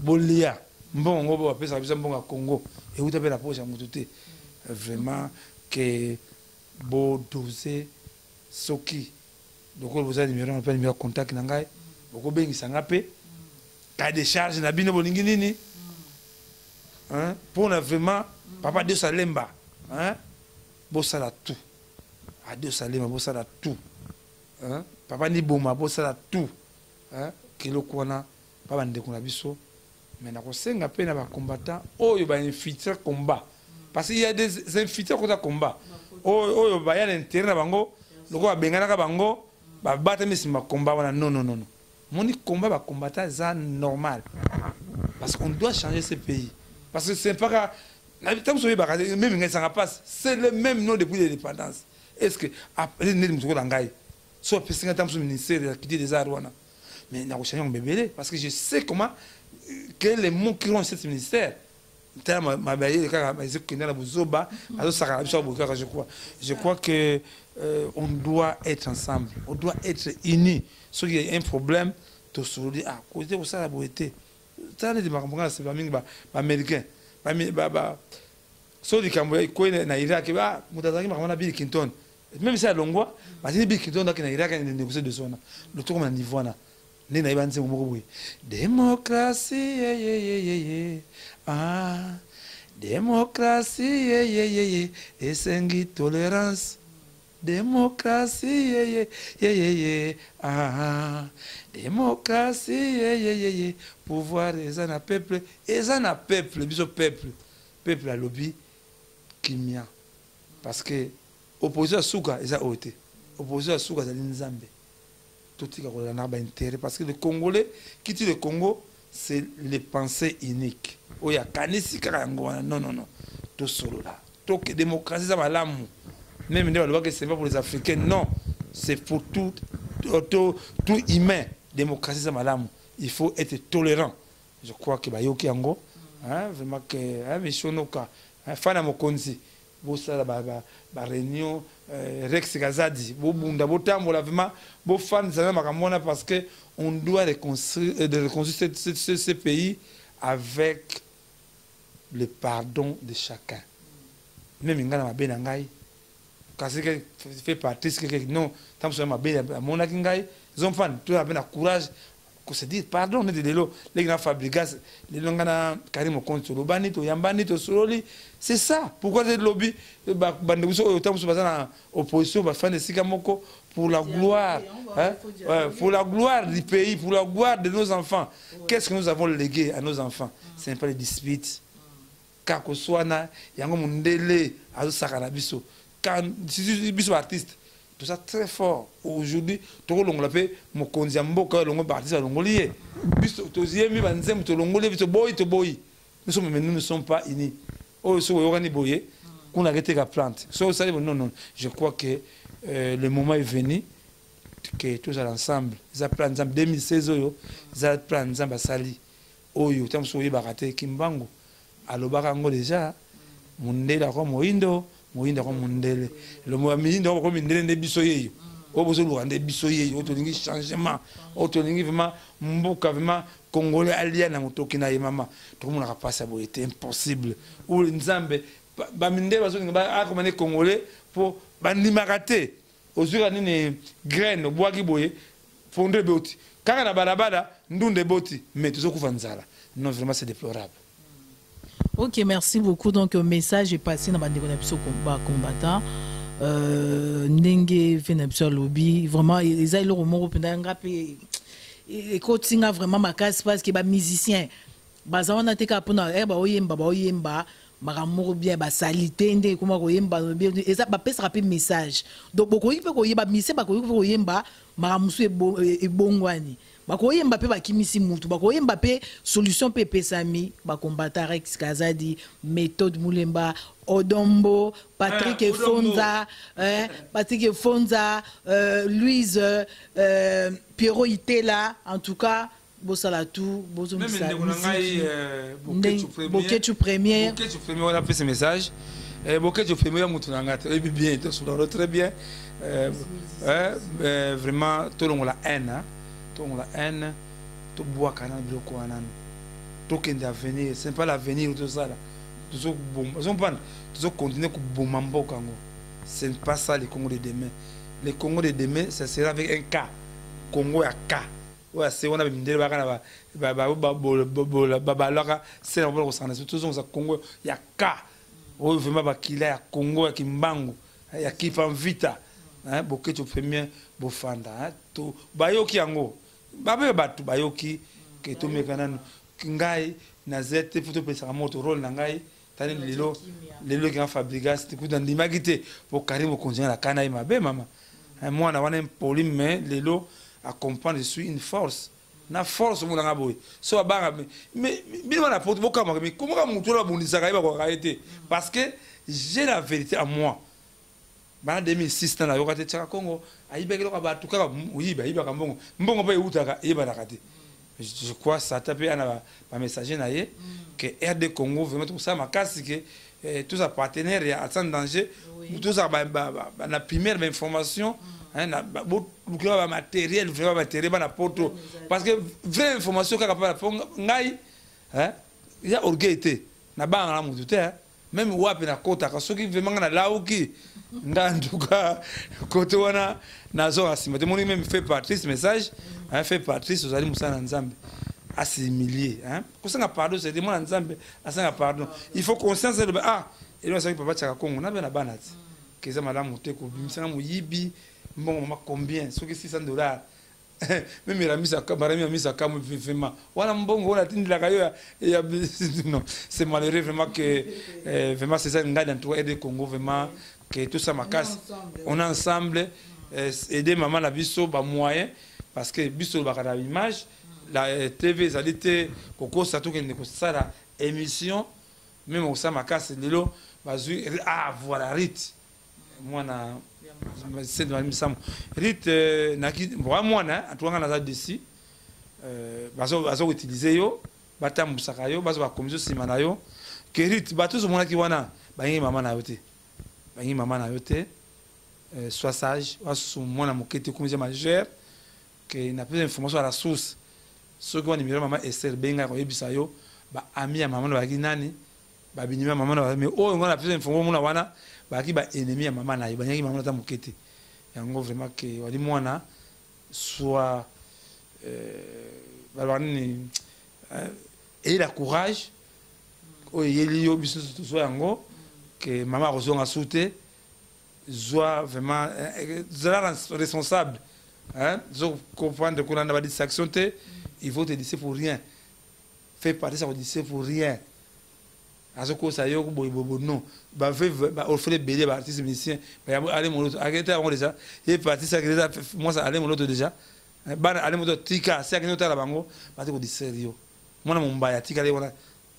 bolia mbongo bo apesa biso mbongo Congo et uta pe la poche mututé vraiment que bo doser soki donc vous avez numéro on appelle numéro contact na ngai boko bengisa ngape ka décharge na bino bolingi nini hein pour na vraiment papa de Salemba hein bosala tout à Dieu Salemba bosala tout hein papa ni boma bosala tout hein kilo kwana papa ndeko na biso mais na ko senga pe na ba combattant oyo ba infiltrer combat parce qu'il y a des infiltrés contre combat oyo ba ya l'intérêt na bango loko bengana ka bango ba battre misima combat wana non moni combat ba combattant ça normal parce qu'on doit changer ce pays parce que c'est pas même c'est le même nom depuis l'indépendance est-ce que après ne me trouve ngai soit parce que tam ministère de la culture des arts wana mais na changer on bébé parce que je sais comment que les mots qui ont ce ministère ma baye ka ce que na buzoba azo saka je crois que on doit être ensemble on doit être unis si il y a un problème to soulever ah côté pour ça la beauté ça ne dit pas comment c'est pas mingi ba américain ba so likambo ko na Irak ba mutazaki makamana Bill Clinton même si à Longwa parce que biki donc na iraka ni négocier de zone le tour na niveau na ni na ibanze mo boy démocratie ah démocratie esengi tolérance démocratie ah démocratie pouvoir ezana peuple biso peuple à lobby kimia parce que opposition à Souka eza oté opposition à Souka zali nzambe totika ko na ba intérêt parce que le Congolais qui tue le Congo c'est les pensées uniques oya kanisi kaka yango non to solo là to que démocratie za malamu même ne va que c'est pas pour les Africains non c'est pour tout humain démocratie za malamu il faut être tolérant je crois que bayoki yango hein vraiment que hein mishonoka fana mokonzi bosala ba réunion Rex Gazadi bobunda botambola vraiment bo fan ça makamona parce que on doit reconstruire ce pays avec le pardon de chacun même ngana mabena ngai kasi que fait partie que non tam so mabena mona ngai zon fan tu as bien courage que se dire pardon ne de lo les grands fabricants les ngana Karim Konto lobani to yambani to sololi c'est ça pourquoi le lobby bandebuso otam so bazana opposition ba fan de sikamoko pour la gloire hein pour la gloire du pays pour la gloire de nos enfants qu'est-ce que nous avons légué à nos enfants ce n'est pas les disputes kako swana yango mundele azo sakana biso quand biso artiste tout ça très fort aujourd'hui to longola pe mokonzi mboka longo artiste longolié biso toziemi banzem to longolé biso boy nous ne sommes pas unis oh so yorani boye qu'on a arrêté la plante so ça non je crois que le moment est venu que tous ensemble za plan ensemble 2016 oyo za plan ensemble basali oyo tamso yebakate kimbangu alobaka ngo déjà mundele ko moindo ko mundele le moindo ko mindele ne biso yeyo o bozo luande biso yeyo to lingi changement o to lingi vraiment mboka vraiment congolais allié na motoki na yemama to mona ka passa bo était impossible ou nzambe ba mindele bazo ba akomane congolais pour bandimakaté ozura nini graine boaki boye fondre boti kaka na balabala ndunde boti mais tozokufa nzala non vraiment c'est déplorable. Ok, merci beaucoup. Donc, le message est passé dans le combattant. Ndenge Venepso Lobby. Vraiment, ils ont le remords pour et coaching vraiment ma casse parce que les musiciens. On a été capable de oyemba makamoko bien ba salité ndé comment oyemba et ça ba pesa rapide message. Donc, beaucoup il peut oyemba mise ba oyemba makamusu e bongwani. Bakoye Mbappé bakimisi mutu bakoye Mbappé solution pepe sami bakombata Rex Gazadi méthode Moulemba Odombo Patrick Fonza Patrick Fonza Louise Pierrot Itela en tout cas bosala tout bozo misa Boketu premier on a fait ce message Boketu premier mutu ngata et bien très bien vraiment tout le monde la haine la haine, tout bois canal bloqué anan, tout qui est l'avenir, c'est pas l'avenir tout ça là, tout ça bon, tout ça continuer que bomambo Congo, c'est pas ça les Congo de demain, les Congo de demain, ça sera avec un cas, Congo à cas, ouais c'est on a mis des bagages c'est on va au centre, tout ça Congo il y a cas, oh vraiment bakila ya Congo ya Kimbangu, ya Kifan Vita, hein, beaucoup de premier bofanda, hein, tout bayoki yango. Babe batu bayoki ke to mekana ngai na zete photo pesa moto rôle na ngai tani lelo qui a fabriqué c'était coup dans l'imagité pour Karim konjina la kana mabe mama moi na wana poli mais lelo accompagne je suis une force na force mon nga boy so banga mais bien na porte boka mais comment mutu la bundisa ka ko arrêter parce que j'ai la vérité à moi. En 2006 dans la Yokate Congo, je crois que ça tapé un message que RD Congo veut mettre ça ma casse que tous les partenaires sont en danger, tous la première information, matériel, vraiment matériel, parce que vraie information il y a orgueil, même wapi na kota, parce que vraiment na lauki nga en tout cas côté wana nazo asima te moni même fait Patrice message hein fait Patrice aux ali musana nzambe assimilier hein kusanga pardon c'est demande nzambe asanga pardon il faut conscience de et là ça papa tchaka Congo na bana banati keza malamu te ko bimisanga muyibi mbongo mama combien soki $600 même la mise à camarami a mis à cam vraiment voilà mbongo la tindi la kayo ya non c'est malheureux vraiment que vraiment c'est ça nga dans tout aider Congo vraiment que tout ça macasse on est ensemble aider maman la biso ba moyen parce que biso ba kana image la TV ça dit koko ça tout que ne ko ça émission même au ça macasse lelo bazui voilà rit moi na c'est dans l'imsam rit naki moi na atuanga na za desi bazo utiliser yo batambusa yo bazo ba commission simana yo que rit batu zo mona ki wana bangi mama na yote bangi mama na yote soit sage wasu mona mokete commission majeur que na plus information à la source ce que on numéro maman Esther benga ko yebisa yo ba ami ya mama na baki nani ba binima mama na mais oh on a plus information mona wana baki ba ennemi ya mama na yo banyaki mama ta mokete yango vraiment que wali mwana soit balwani et la courage o yeli yo biso soit yango que mama rozonga souté soit vraiment responsable hein zo comprendre qu'on a pas distraction te il faut te dire pour rien fait partie ça dire pour rien azoko ça yo bobo non ba fait ba offrir belé ba artiste musicien ba aller mon autre arrêtez avant déjà et parti ça déjà moi ça aller mon autre déjà ba aller mon autre tika c'est que nous ta la bango ba te ko dire sérieux moi na mbaya tika le wana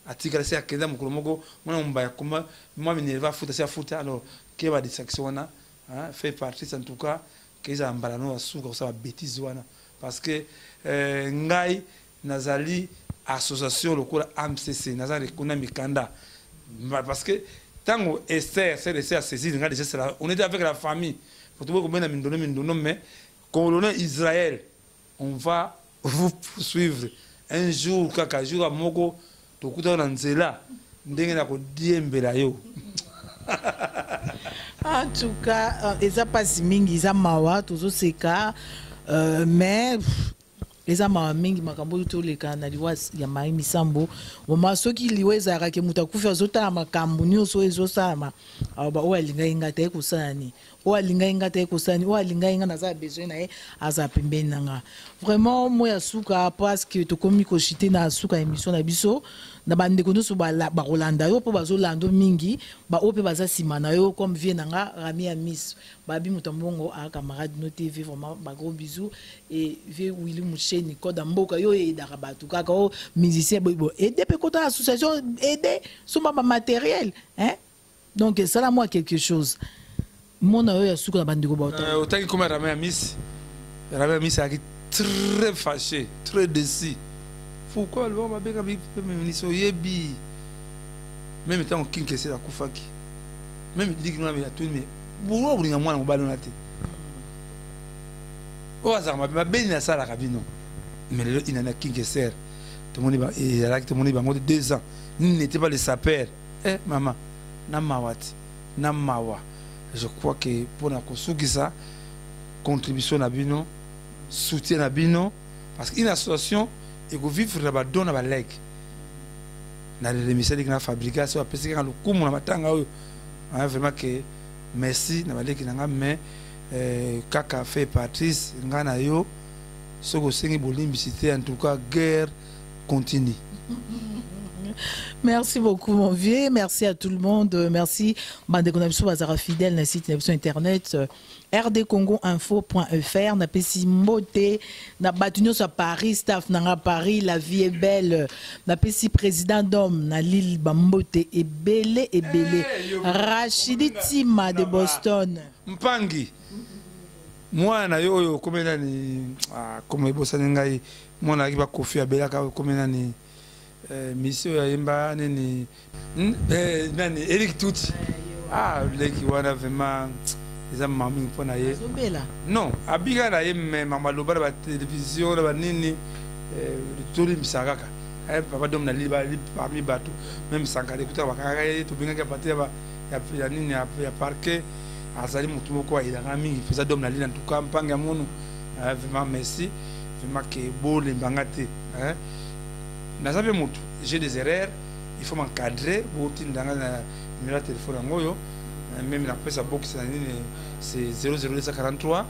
atika c'est que dans moko moi na mbaya comment moi me va foutre ça foutre alors que va distraction wana hein fait partie en tout cas que ça mbalano asuka ça bêtise wana parce que ngai nazali association lokola AMCC nazali kuna mikanda parce que tango Esther c'est laissé à saisir ngai déjà on était avec la famille pour tout comme mindono mais colonel Israël on va vous poursuivre un jour kaka jour à moko tokuta na nzela ndenge na ko diembela yo en tout cas eza pasi mingi eza mawa tozo seka mais les ama mingi makambo to le kana liwa ya mai misambo wama soki liweza ka ke mutakufa zota makambo nyoso ezo sama aba o alinga ingata ekusani o alinga ingata ekusani o alinga inga na za besoin na e aza pembeni nga vraiment moi ya suka parce que to komi ko chité na suka émission na biso na bande ko so ba Rolanda yo po bazo lando mingi ba ope baza simana yo comme vient nga Rami ya Miss babi mutambongo a camarade no TV vraiment ba gros bisous et vie Willy Moucheni koda mboka yo e darabatu kaka o musicien bo aider pe kota association aider so ba matériel hein donc ça là moi quelque chose mon yo ya suka na bande ko ba autant comme Rami ya Miss a très fâché très déçu. Pourquoi le va bien avec ministre yebi même temps king que c'est la kufaki même dit que nous avons tout mais bourreau bringa moi na ballon la tête au hasard ma ben na sala kabino mais le il en a king que c'est tout le monde va et là tout le monde va mode 2 ans n'était pas le sapeur maman na mawati na mawa je crois que pour na kosuki ça contribution na bino soutien na bino parce qu'une association et que vivre là-bas donne à leg na les missions que na fabriquer ça parce que le coup na matanga vraiment que merci na baleki na mais kaka fait Patrice ngana yo soko sengi bolimbicité en tout cas guerre continue. Merci beaucoup mon vieux, merci à tout le monde, merci bande connexion bazara fidèle na site internet rdcongoinfo.fr na pesi mbote na batunyo sa Paris staff na Paris la vie est belle na pesi président d'homme na Lille bambote ebele Rachidi Tima de Boston mpangi mwana yo komena ni comme bosana ngai mwana ki ba kofi abela ka komena ni mission ya yemba nini nani Eric Tuti leki wana vraiment les hommes mami pona ye non abiga na yemme mama loba ba télévision ba nini toli misakaka papa dom na liba parmi bateau même sankale kuta bakaka to binga ka partir ya nini ya parquet azali mutu moko ayelanga mingi feza dom na ligne en tout cas mpanga mono vraiment merci vraiment que bole mbanga te naza pe mutu j'ai des erreurs il faut m'encadrer boti ndanga na numéro de téléphone ngoyo même la pesa box c'est 00243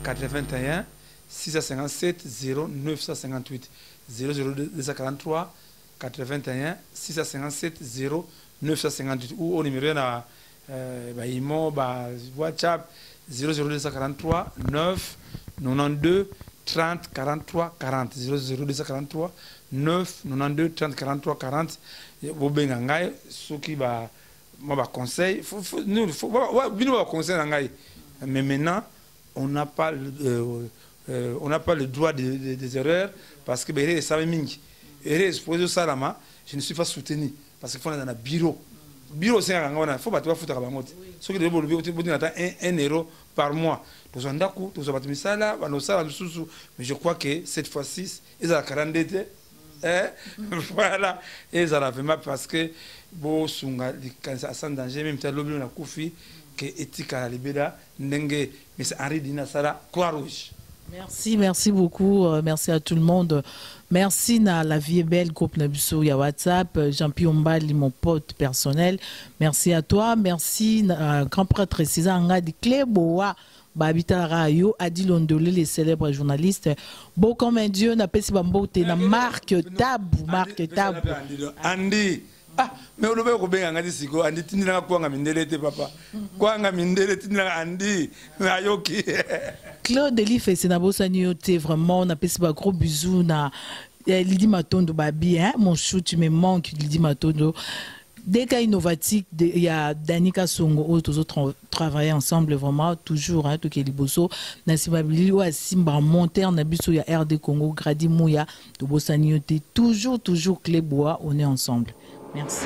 81 657 0958 00243 81 657 0958 ou au numéro na imo WhatsApp 00243 9 92 30 43 40 00243 9 92 30 43 40 bobenga ngai soki moi conseil nous faut conseil ngai mais maintenant on n'a pas le droit des erreurs parce que les savent mingi erreur exposé au salama je ne suis pas soutenu parce qu'il faut dans un bureau c'est un faut pas foutre à bango ce qui est bon un euro par mois tous en d'accord tous en bâtiment ça là mais je crois que cette fois-ci ils ont 42 voilà et ça la vraiment parce que bon sunga sans danger même tel l'objet na kufi que éthique à la libéra ndenge mais c'est Henri Dina Sala Croix-Rouge. Merci beaucoup, merci à tout le monde. Merci à la vie est belle, groupe Nabuso, ya WhatsApp, Jean-Pierre Mbali, mon pote personnel. Merci à toi, merci à grand prêtre César Ngadi Kleboa, Babita Rayo, Adi Londolé, les célèbres journalistes. Beau comme un dieu, n'a pas si bambo, t'es na Marc Tabou, Andy. Ah, mais on veut bien Andy Sigo, Andy Tinina Kwanga Mindele, papa. Kwanga Mindele, Tinina Andy, Ayoki. Claude Elif, c'est Nabossanioté, vraiment, on a passé un gros bisou na Lydie Matondo Babi, hein, mon chou, tu me manques, Lydie Matondo. Des cas innovatifs, il y a Danica Songo, tous autres travaillent ensemble vraiment, toujours, hein, tout qui est liboso. Nassima Billy, Simba Monter, Nabiso, il y a RD Congo, Gradi Mouya, Tobossanioté, toujours Clébois, on est ensemble. Merci.